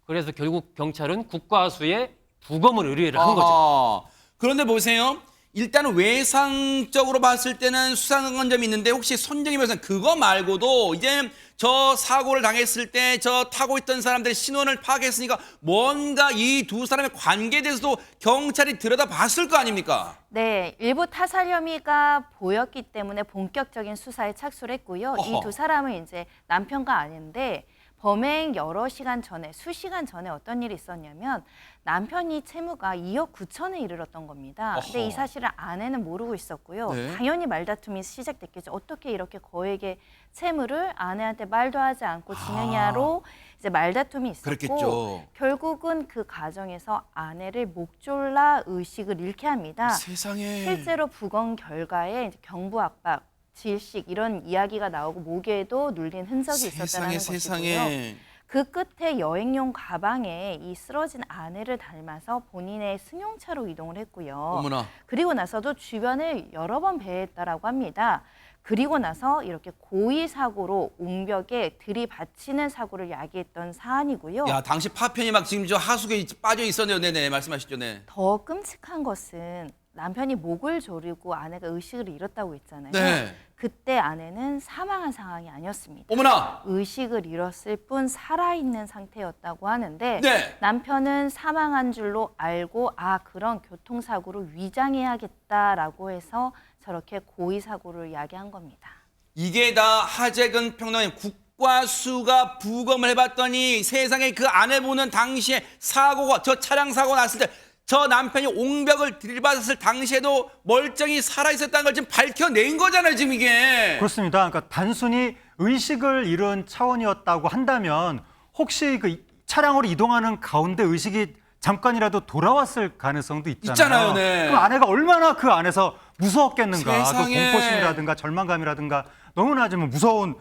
그래서 결국 경찰은 국과수에 부검을 의뢰를 한 거죠. 그런데 보세요. 일단 외상적으로 봤을 때는 수상한 점이 있는데 혹시 손정희 변호사님 그거 말고도 이제 저 사고를 당했을 때 저 타고 있던 사람들의 신원을 파악했으니까 뭔가 이 두 사람의 관계에 대해서도 경찰이 들여다봤을 거 아닙니까? 네, 일부 타살 혐의가 보였기 때문에 본격적인 수사에 착수를 했고요. 이 두 사람은 이제 남편과 아내인데 범행 여러 시간 전에, 수시간 전에 어떤 일이 있었냐면 남편이 채무가 2억 9천에 이르렀던 겁니다. 근데 이 사실을 아내는 모르고 있었고요. 네. 당연히 말다툼이 시작됐겠죠. 어떻게 이렇게 거액의 채무를 아내한테 말도 하지 않고 지느냐로 이제 말다툼이 있었고 그랬겠죠. 결국은 그 과정에서 아내를 목 졸라 의식을 잃게 합니다. 세상에. 실제로 부검 결과에 이제 경부 압박, 질식 이런 이야기가 나오고 목에도 눌린 흔적이 있었다는 것이고요. 세상에. 그 끝에 여행용 가방에 이 쓰러진 아내를 닮아서 본인의 승용차로 이동을 했고요. 어머나. 그리고 나서도 주변을 여러 번 배회했다라고 합니다. 그리고 나서 이렇게 고의 사고로 옹벽에 들이받치는 사고를 야기했던 사안이고요. 야, 당시 파편이 막 지금 저 하수구에 빠져 있었네요. 네네, 말씀하시죠. 네. 더 끔찍한 것은 남편이 목을 조르고 아내가 의식을 잃었다고 했잖아요. 네. 그때 아내는 사망한 상황이 아니었습니다. 어머나. 의식을 잃었을 뿐 살아있는 상태였다고 하는데 네. 남편은 사망한 줄로 알고 그런 교통사고를 위장해야겠다라고 해서 저렇게 고의사고를 야기한 겁니다. 이게 다 하재근 평론가님 국과수가 부검을 해봤더니 세상에 그 아내분은 당시에 사고가 저 차량 사고 났을 때 저 남편이 옹벽을 들이받았을 당시에도 멀쩡히 살아있었다는 걸 지금 밝혀낸 거잖아요, 지금 이게. 그렇습니다. 그러니까 단순히 의식을 잃은 차원이었다고 한다면 혹시 그 차량으로 이동하는 가운데 의식이 잠깐이라도 돌아왔을 가능성도 있잖아요. 네. 그럼 아내가 얼마나 그 안에서 무서웠겠는가. 그 세상에. 공포심이라든가 절망감이라든가 너무나 좀 무서운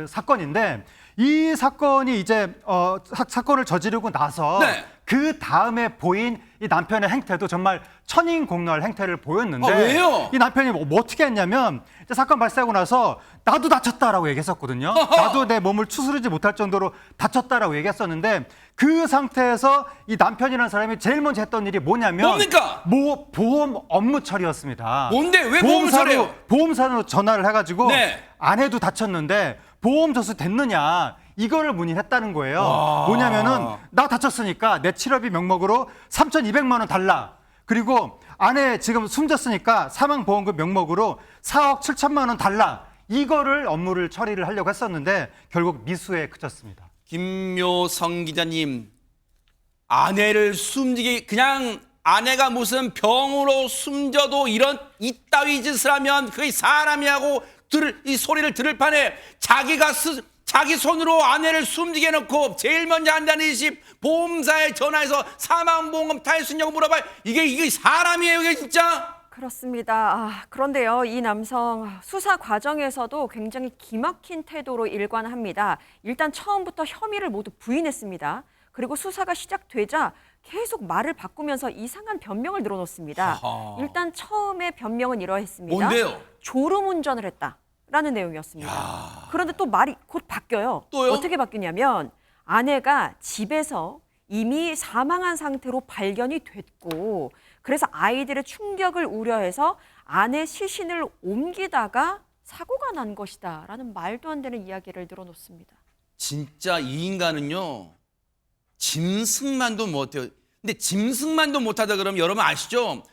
사건인데 이 사건이 이제 사건을 저지르고 나서 네. 그 다음에 보인 이 남편의 행태도 정말 천인공노할 행태를 보였는데 왜요? 이 남편이 뭐 어떻게 했냐면 이제 사건 발생하고 나서 나도 다쳤다라고 얘기했었거든요. 나도 내 몸을 추스르지 못할 정도로 다쳤다라고 얘기했었는데 그 상태에서 이 남편이라는 사람이 제일 먼저 했던 일이 뭐냐면 뭡니까? 보험 업무 처리였습니다. 뭔데? 왜 보험을 처리해요? 보험사로 전화를 해가지고 네. 아내도 다쳤는데 보험 접수 됐느냐 이거를 문의했다는 거예요. 뭐냐면은 나 다쳤으니까 내 치료비 명목으로 3,200만 원 달라. 그리고 아내 지금 숨졌으니까 사망보험금 명목으로 4억 7천만 원 달라. 이거를 업무를 처리를 하려고 했었는데 결국 미수에 그쳤습니다. 김묘성 기자님, 아내를 숨지게 그냥 아내가 무슨 병으로 숨져도 이따위 짓을 하면 그게 사람이 하고 이 소리를 들을 판에 자기 손으로 아내를 숨지게 해놓고 제일 먼저 한다는 짓이 보험사에 전화해서 사망보험금 탈 수 있냐고 물어봐요. 이게 사람이에요, 이게 진짜? 그렇습니다. 그런데요, 이 남성 수사 과정에서도 굉장히 기막힌 태도로 일관합니다. 일단 처음부터 혐의를 모두 부인했습니다. 그리고 수사가 시작되자 계속 말을 바꾸면서 이상한 변명을 늘어놓습니다. 일단 처음에 변명은 이러했습니다. 뭔데요? 졸음운전을 했다라는 내용이었습니다. 그런데 또 말이 곧 바뀌어요. 또요? 어떻게 바뀌냐면 아내가 집에서 이미 사망한 상태로 발견이 됐고 그래서 아이들의 충격을 우려해서 아내 시신을 옮기다가 사고가 난 것이다라는 말도 안 되는 이야기를 늘어놓습니다. 진짜 이 인간은요. 짐승만도 못해요. 근데 짐승만도 못하다 그러면 여러분 아시죠?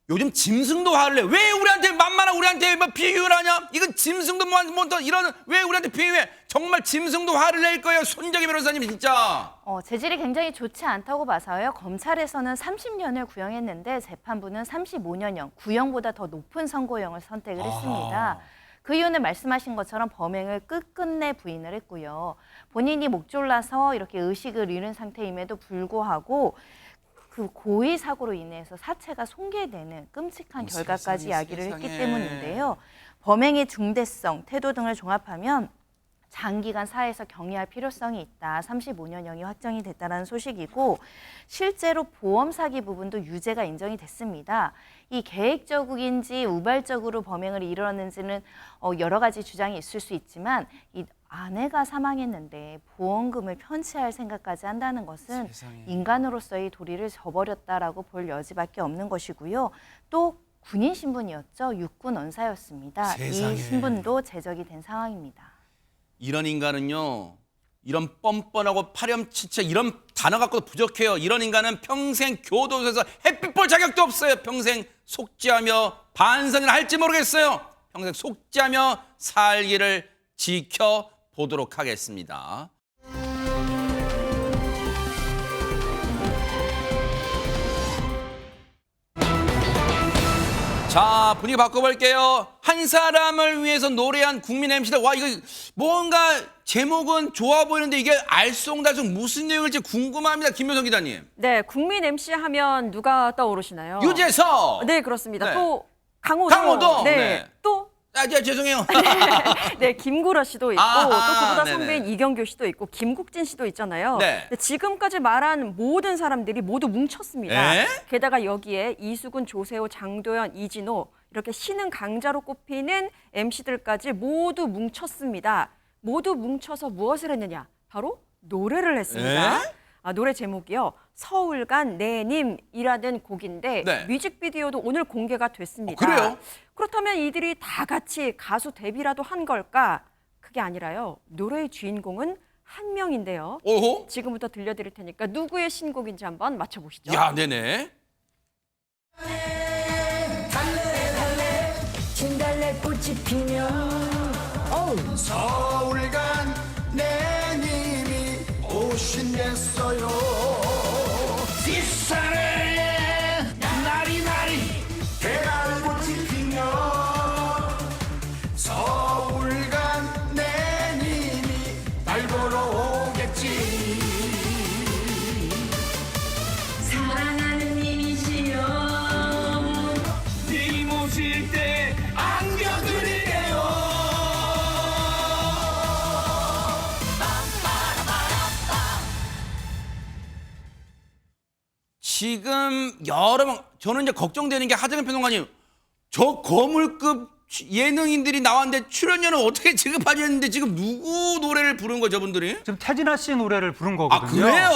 요즘 짐승도 화를 내. 왜 우리한테 만만한 우리한테 뭐 비유를 하냐? 이건 짐승도 못하 이런 왜 우리한테 비유해? 정말 짐승도 화를 낼 거예요. 손정희 변호사님 진짜. 재질이 굉장히 좋지 않다고 봐서요. 검찰에서는 30년을 구형했는데 재판부는 35년형, 구형보다 더 높은 선고형을 선택을 했습니다. 그 이유는 말씀하신 것처럼 범행을 끝끝내 부인을 했고요. 본인이 목졸라서 이렇게 의식을 잃은 상태임에도 불구하고 그 고의 사고로 인해서 사체가 손괴되는 끔찍한 결과까지 이야기를 했기 때문인데요. 범행의 중대성, 태도 등을 종합하면 장기간 사회에서 경위할 필요성이 있다. 35년형이 확정이 됐다는 소식이고 실제로 보험 사기 부분도 유죄가 인정이 됐습니다. 이 계획적인지 우발적으로 범행을 이루었는지는 여러 가지 주장이 있을 수 있지만 이 아내가 사망했는데 보험금을 편취할 생각까지 한다는 것은 인간으로서의 도리를 저버렸다라고 볼 여지밖에 없는 것이고요. 또 군인 신분이었죠. 육군 원사였습니다. 세상에. 이 신분도 제적이 된 상황입니다. 이런 인간은요. 이런 뻔뻔하고 파렴치체 이런 단어 갖고도 부족해요. 이런 인간은 평생 교도소에서 햇빛 볼 자격도 없어요. 평생 속죄하며 반성을 할지 모르겠어요. 평생 속죄하며 살기를 지켜보도록 하겠습니다. 자, 분위기 바꿔볼게요. 한 사람을 위해서 노래한 국민 MC들. 와, 이거 뭔가 제목은 좋아 보이는데 이게 알쏭달쏭 무슨 내용일지 궁금합니다. 김효성 기자님. 네, 국민 MC 하면 누가 떠오르시나요? 유재석. 네, 그렇습니다. 네. 또 강호동. 강호동. 네. 네. 또 죄송해요. 네, 김구라 씨도 있고 아하, 또 그보다 네네. 선배인 이경규 씨도 있고 김국진 씨도 있잖아요. 네. 근데 지금까지 말한 모든 사람들이 모두 뭉쳤습니다. 에? 게다가 여기에 이수근, 조세호, 장도연, 이진호 이렇게 신흥 강자로 꼽히는 MC들까지 모두 뭉쳤습니다. 모두 뭉쳐서 무엇을 했느냐? 바로 노래를 했습니다. 노래 제목이요. 서울간 내님이라는 곡인데 네. 뮤직비디오도 오늘 공개가 됐습니다. 그래요? 그렇다면 이들이 다 같이 가수 데뷔라도 한 걸까? 그게 아니라요. 노래의 주인공은 한 명인데요. 오호. 지금부터 들려드릴 테니까 누구의 신곡인지 한번 맞춰보시죠. 야, 네네. 진달래꽃이 피면 서울간 내님이 오신댔어요. 뒷산에 나리나리 대갈꽃이 피면 서울간 내님이 날 보러 오겠지. 사랑하는 님이시여 네 모실 때 안겨드릴게요. 지금 저는 이제 걱정되는 게 하정현 평론가님, 저 거물급 예능인들이 나왔는데 출연료는 어떻게 지급하냐 했는데 지금 누구 노래를 부른 거죠, 저분들이? 지금 태진아 씨 노래를 부른 거거든요. 그래요?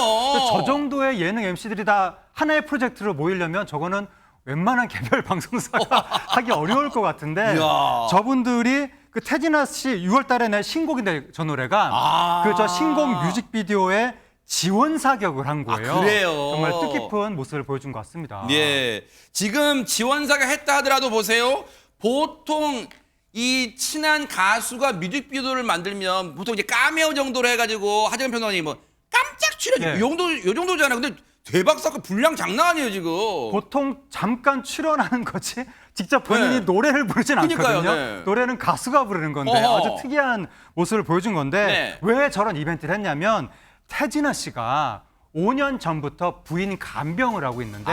저 정도의 예능 MC들이 다 하나의 프로젝트로 모이려면 저거는 웬만한 개별 방송사가 하기 어려울 것 같은데 이야. 저분들이 그 태진아 씨 6월 달에 낸 신곡인데 저 노래가 그 저 신곡 뮤직비디오에 지원 사격을 한 거예요. 그래요? 정말 뜻깊은 모습을 보여준 것 같습니다. 예. 지금 지원사가 했다 하더라도 보세요. 보통 이 친한 가수가 뮤직비디오를 만들면 보통 이제 카메오 정도로 해가지고 하정현 평론가님 뭐 깜짝 출연 예. 요 정도잖아요. 근데 대박 사건 분량 장난 아니에요 지금. 보통 잠깐 출연하는 거지 직접 본인이 네. 노래를 부르진 그러니까요, 않거든요. 네. 노래는 가수가 부르는 건데 어허. 아주 특이한 모습을 보여준 건데 네. 왜 저런 이벤트를 했냐면 태진아 씨가 5년 전부터 부인 간병을 하고 있는데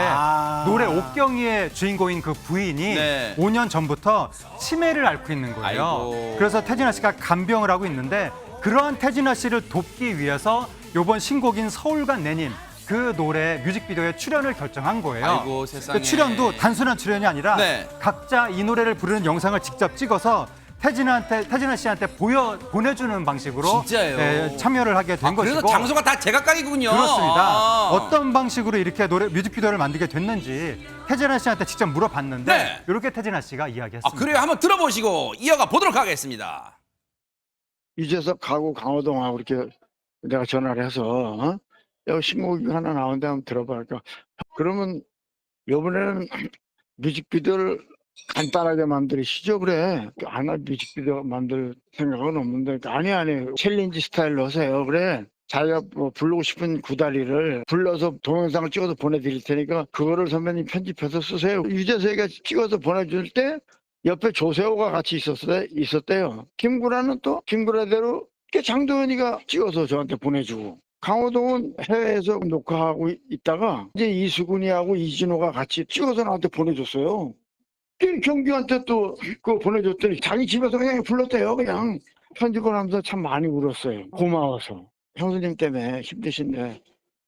노래 옥경이의 주인공인 그 부인이 네. 5년 전부터 치매를 앓고 있는 거예요. 아이고. 그래서 태진아 씨가 간병을 하고 있는데 그러한 태진아 씨를 돕기 위해서 이번 신곡인 서울간 내님 그 노래 뮤직비디오에 출연을 결정한 거예요. 아이고, 세상에. 그 출연도 단순한 출연이 아니라 네. 각자 이 노래를 부르는 영상을 직접 찍어서 태진아 씨한테 보내주는 방식으로 진짜예요? 참여를 하게 된 것이고. 그래서 장소가 다 제각각이군요. 그렇습니다. 어떤 방식으로 이렇게 뮤직비디오를 만들게 됐는지 태진아 씨한테 직접 물어봤는데 네. 이렇게 태진아 씨가 이야기했습니다. 그래요. 한번 들어보시고 이어가 보도록 하겠습니다. 유재석 가구 강호동하고 이렇게 내가 전화를 해서 여기 신곡이 하나 나오는데 한번 들어봐. 그러니까 그러면 이번에는 뮤직비디오를 간단하게 만들으시죠. 그래. 안 할 뮤직비디오 만들 생각은 없는데 아니 챌린지 스타일로 하세요. 그래. 자기가 뭐 부르고 싶은 구다리를 불러서 동영상을 찍어서 보내드릴 테니까 그거를 선배님 편집해서 쓰세요. 유재석이가 찍어서 보내줄 때 옆에 조세호가 같이 있었대요. 김구라는 또 김구라대로 장도연이가 찍어서 저한테 보내주고 강호동은 해외에서 녹화하고 있다가 이제 이수근이하고 이진호가 같이 찍어서 나한테 보내줬어요. 경규한테 또 그거 보내줬더니 자기 집에서 그냥 불렀대요. 그냥 편집을 하면서 참 많이 울었어요. 고마워서. 형수님 때문에 힘드신데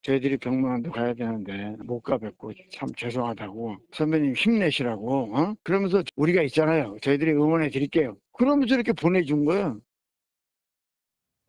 저희들이 병문안도 가야 되는데 못 가뵙고 참 죄송하다고 선배님 힘내시라고 그러면서 우리가 있잖아요. 저희들이 응원해 드릴게요. 그러면서 이렇게 보내준 거예요.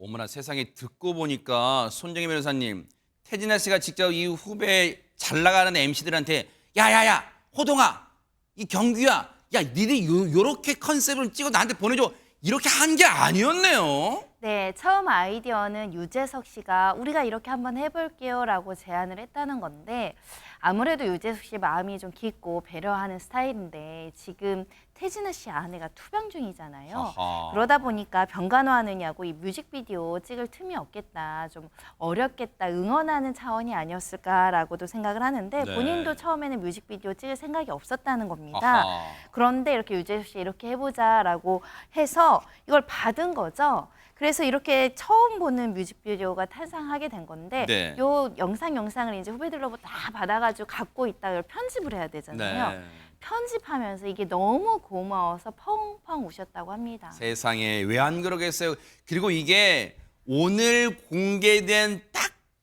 어머나 세상에 듣고 보니까 손정희 변호사님 태진아 씨가 직접 이 후배 잘 나가는 MC들한테 야야야 호동아 이 경규야 야 니네 요렇게 컨셉을 찍어 나한테 보내줘 이렇게 한 게 아니었네요. 네, 처음 아이디어는 유재석 씨가 우리가 이렇게 한번 해볼게요 라고 제안을 했다는 건데 아무래도 유재석 씨 마음이 좀 깊고 배려하는 스타일인데 지금 태진아 씨 아내가 투병 중이잖아요. 아하. 그러다 보니까 병간호하느냐고 이 뮤직비디오 찍을 틈이 없겠다, 좀 어렵겠다, 응원하는 차원이 아니었을까라고도 생각을 하는데 네. 본인도 처음에는 뮤직비디오 찍을 생각이 없었다는 겁니다. 아하. 그런데 이렇게 유재석 씨 이렇게 해보자라고 해서 이걸 받은 거죠. 그래서 이렇게 처음 보는 뮤직비디오가 탄생하게 된 건데 네. 요 영상을 이제 후배들로부터 다 받아가지고 갖고 있다 이걸 편집을 해야 되잖아요. 네. 편집하면서 이게 너무 고마워서 펑펑 우셨다고 합니다. 세상에 왜 안 그러겠어요. 그리고 이게 오늘 공개된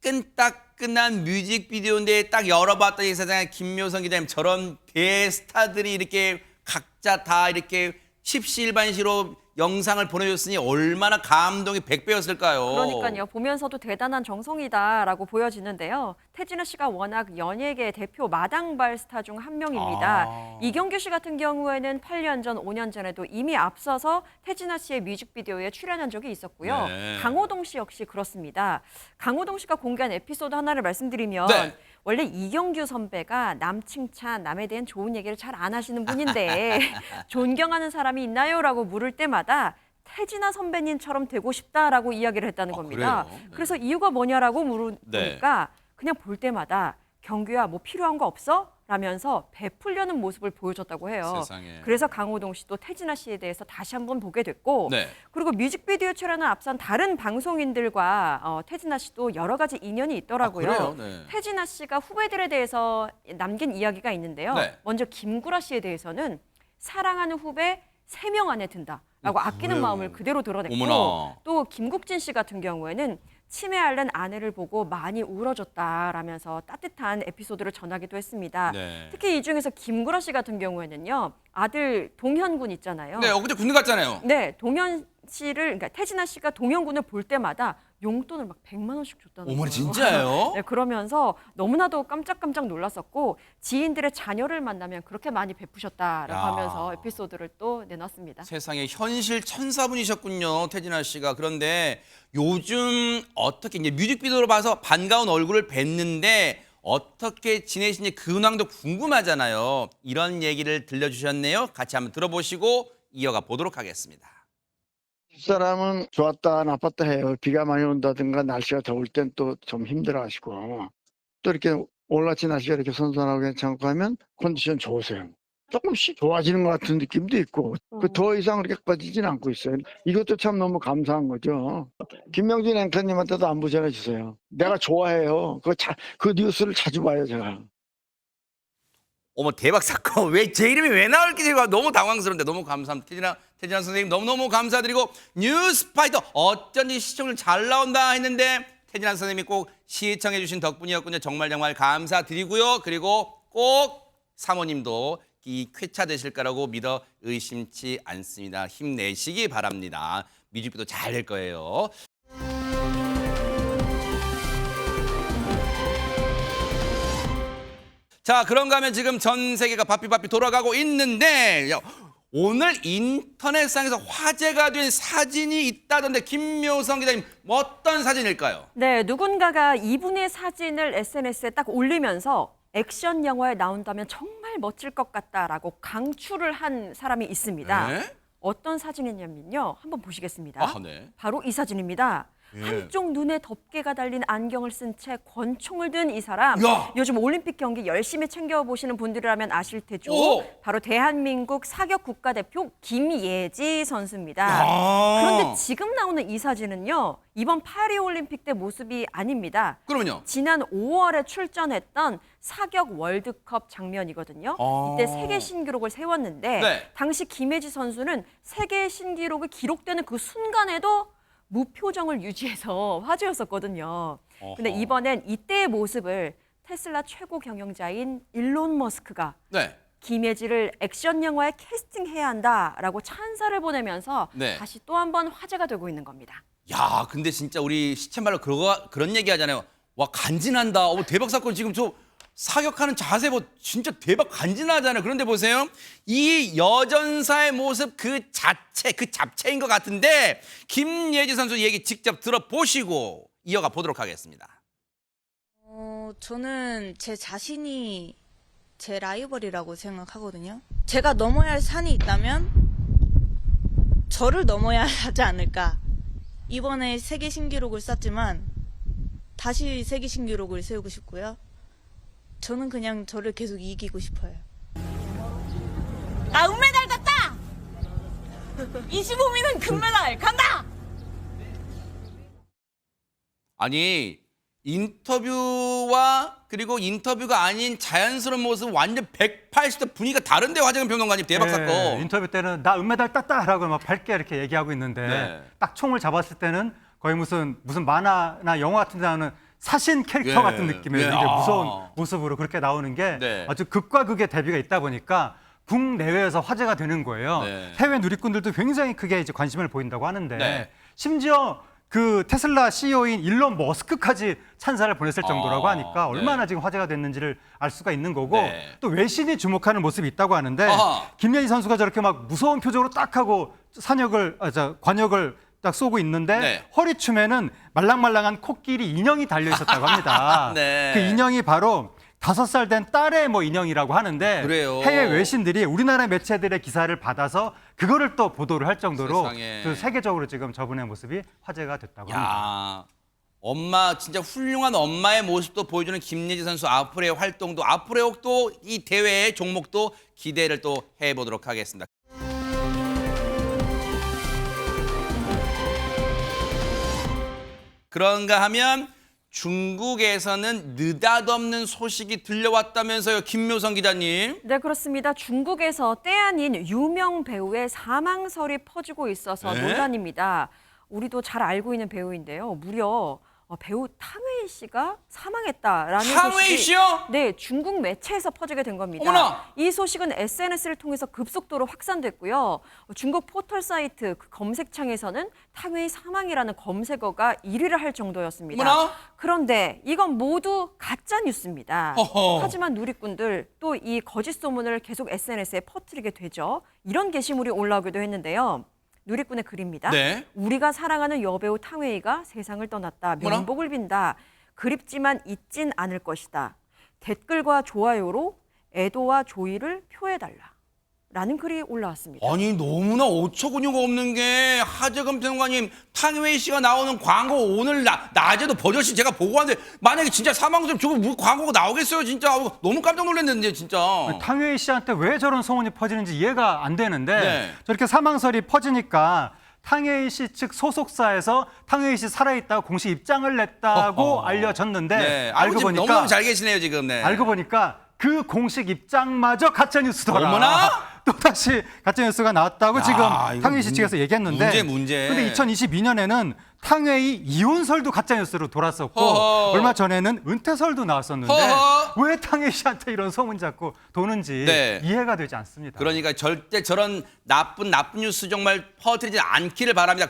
따끈따끈한 뮤직비디오인데 딱 열어봤더니 세상에 김묘성 기자님 저런 대스타들이 이렇게 각자 다 이렇게 십시일반시로 영상을 보내줬으니 얼마나 감동이 100배였을까요? 그러니까요. 보면서도 대단한 정성이다라고 보여지는데요. 태진아 씨가 워낙 연예계 대표 마당발 스타 중 한 명입니다. 이경규 씨 같은 경우에는 8년 전, 5년 전에도 이미 앞서서 태진아 씨의 뮤직비디오에 출연한 적이 있었고요. 네. 강호동 씨 역시 그렇습니다. 강호동 씨가 공개한 에피소드 하나를 말씀드리면 네. 원래 이경규 선배가 남 칭찬, 남에 대한 좋은 얘기를 잘 안 하시는 분인데 존경하는 사람이 있나요? 라고 물을 때마다 태진아 선배님처럼 되고 싶다라고 이야기를 했다는 겁니다. 그래요? 네. 그래서 이유가 뭐냐라고 물으니까 네. 그냥 볼 때마다 경규야 뭐 필요한 거 없어? 라면서 베풀려는 모습을 보여줬다고 해요. 세상에. 그래서 강호동 씨도 태진아 씨에 대해서 다시 한번 보게 됐고 네. 그리고 뮤직비디오 출연을 앞선 다른 방송인들과 태진아 씨도 여러 가지 인연이 있더라고요. 그래요? 네. 태진아 씨가 후배들에 대해서 남긴 이야기가 있는데요. 네. 먼저 김구라 씨에 대해서는 사랑하는 후배 3명 안에 든다라고 아끼는 그래요? 마음을 그대로 드러냈고 어머나. 또 김국진 씨 같은 경우에는 치매 앓는 아내를 보고 많이 울어줬다라면서 따뜻한 에피소드를 전하기도 했습니다. 네. 특히 이 중에서 김구라 씨 같은 경우에는요. 아들 동현군 있잖아요. 네, 엊그제 군대 갔잖아요. 네, 동현 씨를 그러니까 태진아 씨가 동현군을 볼 때마다 용돈을 막 100만 원씩 줬다는 거예요. 어머나 진짜예요? 네, 그러면서 너무나도 깜짝깜짝 놀랐었고 지인들의 자녀를 만나면 그렇게 많이 베푸셨다라고 야. 하면서 에피소드를 또 내놨습니다. 세상에 현실 천사분이셨군요, 태진아 씨가. 그런데 요즘 어떻게 이제 뮤직비디오로 봐서 반가운 얼굴을 뵀는데 어떻게 지내시는지 그 근황도 궁금하잖아요. 이런 얘기를 들려주셨네요. 같이 한번 들어보시고 이어가 보도록 하겠습니다. 집사람은 좋았다 나빴다 해요. 비가 많이 온다든가 날씨가 더울 땐 또 좀 힘들어하시고 또 이렇게 올라치 날씨가 이렇게 선선하고 괜찮고 하면 컨디션 좋으세요. 조금씩 좋아지는 것 같은 느낌도 있고 그 더 이상 그렇게 빠지진 않고 있어요. 이것도 참 너무 감사한 거죠. 김명진 앵커님한테도 안부 전해주세요. 내가 좋아해요. 그 뉴스를 자주 봐요 제가. 어머 대박 사건 왜 제 이름이 왜 나올지 제가 너무 당황스러운데 너무 감사합니다. 태진아 선생님 너무너무 감사드리고 뉴스파이터 어쩐지 시청률 잘 나온다 했는데 태진아 선생님이 꼭 시청해 주신 덕분이었군요. 정말 감사드리고요. 그리고 꼭 사모님도 이 쾌차 되실 거라고 믿어 의심치 않습니다. 힘내시기 바랍니다. 뮤직비디오 잘 될 거예요. 자, 그런가 하면 지금 전 세계가 바삐바삐 돌아가고 있는데 오늘 인터넷상에서 화제가 된 사진이 있다던데 김묘성 기자님 어떤 사진일까요? 네, 누군가가 이분의 사진을 SNS에 딱 올리면서 액션 영화에 나온다면 정말 멋질 것 같다라고 강추를 한 사람이 있습니다. 네? 어떤 사진이냐면요. 한번 보시겠습니다. 아, 네. 바로 이 사진입니다. 예. 한쪽 눈에 덮개가 달린 안경을 쓴 채 권총을 든 이 사람. 야! 요즘 올림픽 경기 열심히 챙겨보시는 분들이라면 아실 테죠. 오! 바로 대한민국 사격 국가대표 김예지 선수입니다. 야! 그런데 지금 나오는 이 사진은요. 이번 파리올림픽 때 모습이 아닙니다. 그러면요? 지난 5월에 출전했던 사격 월드컵 장면이거든요. 이때 세계 신기록을 세웠는데 네. 당시 김예지 선수는 세계 신기록이 기록되는 그 순간에도 무표정을 유지해서 화제였었거든요. 근데 이번엔 이때의 모습을 테슬라 최고 경영자인 일론 머스크가 네. 김예지를 액션 영화에 캐스팅해야 한다라고 찬사를 보내면서 네. 다시 또 한 번 화제가 되고 있는 겁니다. 야, 근데 진짜 우리 시체말로 그런 얘기 하잖아요. 와, 간지난다. 대박 사건 지금 저 사격하는 자세 뭐 진짜 대박 간지나잖아요. 그런데 보세요. 이 여전사의 모습 그 잡채인 것 같은데 김예지 선수 얘기 직접 들어보시고 이어가 보도록 하겠습니다. 저는 제 자신이 제 라이벌이라고 생각하거든요. 제가 넘어야 할 산이 있다면 저를 넘어야 하지 않을까. 이번에 세계 신기록을 쌓지만 다시 세계 신기록을 세우고 싶고요. 저는 그냥 저를 계속 이기고 싶어요. 나 은메달 땄다! 25미는 금메달 간다! 아니 인터뷰와 그리고 인터뷰가 아닌 자연스러운 모습 완전 180도 분위기가 다른데 화정은 평론가님 대박 사건. 인터뷰 때는 나 은메달 땄다라고 막 밝게 이렇게 얘기하고 있는데 네. 딱 총을 잡았을 때는 거의 무슨 만화나 영화 같은 데 나오는 사신 캐릭터 예. 같은 느낌의 예. 되게 무서운 모습으로 그렇게 나오는 게 네. 아주 극과 극의 대비가 있다 보니까 국내외에서 화제가 되는 거예요. 네. 해외 누리꾼들도 굉장히 크게 이제 관심을 보인다고 하는데 네. 심지어 그 테슬라 CEO인 일론 머스크까지 찬사를 보냈을 정도라고 하니까 얼마나 네. 지금 화제가 됐는지를 알 수가 있는 거고 네. 또 외신이 주목하는 모습이 있다고 하는데 아하. 김예지 선수가 저렇게 막 무서운 표정으로 딱 하고 관역을 딱 쏘고 있는데 네. 허리춤에는 말랑말랑한 코끼리 인형이 달려 있었다고 합니다. 네. 그 인형이 바로 5살 된 딸의 인형이라고 하는데 그래요. 해외 외신들이 우리나라 매체들의 기사를 받아서 그거를 또 보도를 할 정도로 세상에. 그 세계적으로 지금 저분의 모습이 화제가 됐다고 합니다. 야, 엄마 진짜 훌륭한 엄마의 모습도 보여주는 김예지 선수 앞으로의 활동도 앞으로의 또 이 대회의 종목도 기대를 또 해보도록 하겠습니다. 그런가 하면 중국에서는 느닷없는 소식이 들려왔다면서요, 김묘성 기자님. 네, 그렇습니다. 중국에서 때 아닌 유명 배우의 사망설이 퍼지고 있어서 네? 논란입니다. 우리도 잘 알고 있는 배우인데요. 무려 배우 탕웨이 씨가 사망했다라는 탕웨이 소식이 씨요? 네, 중국 매체에서 퍼지게 된 겁니다. 어머나! 이 소식은 SNS를 통해서 급속도로 확산됐고요. 중국 포털 사이트 그 검색창에서는 탕웨이 사망이라는 검색어가 1위를 할 정도였습니다. 어머나! 그런데 이건 모두 가짜 뉴스입니다. 허허. 하지만 누리꾼들 또 이 거짓 소문을 계속 SNS에 퍼뜨리게 되죠. 이런 게시물이 올라오기도 했는데요. 누리꾼의 글입니다. 네. 우리가 사랑하는 여배우 탕웨이가 세상을 떠났다. 명복을 빈다. 그립지만 잊진 않을 것이다. 댓글과 좋아요로 애도와 조의를 표해달라. 라는 글이 올라왔습니다. 아니 너무나 어처구니가 없는 게 하재근 평론가님 탕웨이 씨가 나오는 광고 오늘 낮에도 버젓이 제가 보고 왔는데 만약에 진짜 사망수첩 저거 뭐 광고가 나오겠어요 진짜. 너무 깜짝 놀랐는데 진짜. 탕웨이 씨한테 왜 저런 소문이 퍼지는지 이해가 안 되는데 네. 저렇게 사망설이 퍼지니까 탕웨이 씨 측 소속사에서 탕웨이 씨 살아있다고 공식 입장을 냈다고 알려졌는데 네. 알고 보니까 너무너무 잘 계시네요 지금. 네. 알고 보니까 그 공식 입장마저 가짜 뉴스더라. 어머나! 또 다시 가짜 뉴스가 나왔다고 지금 이거 탕웨이 씨 측에서 얘기했는데. 문제. 근데 2022년에는 탕웨이 이혼설도 가짜 뉴스로 돌았었고 허허. 얼마 전에는 은퇴설도 나왔었는데 허허. 왜 탕웨이 씨한테 이런 소문이 자꾸 도는지 네. 이해가 되지 않습니다. 그러니까 절대 저런 나쁜 뉴스 정말 퍼뜨리지 않기를 바랍니다.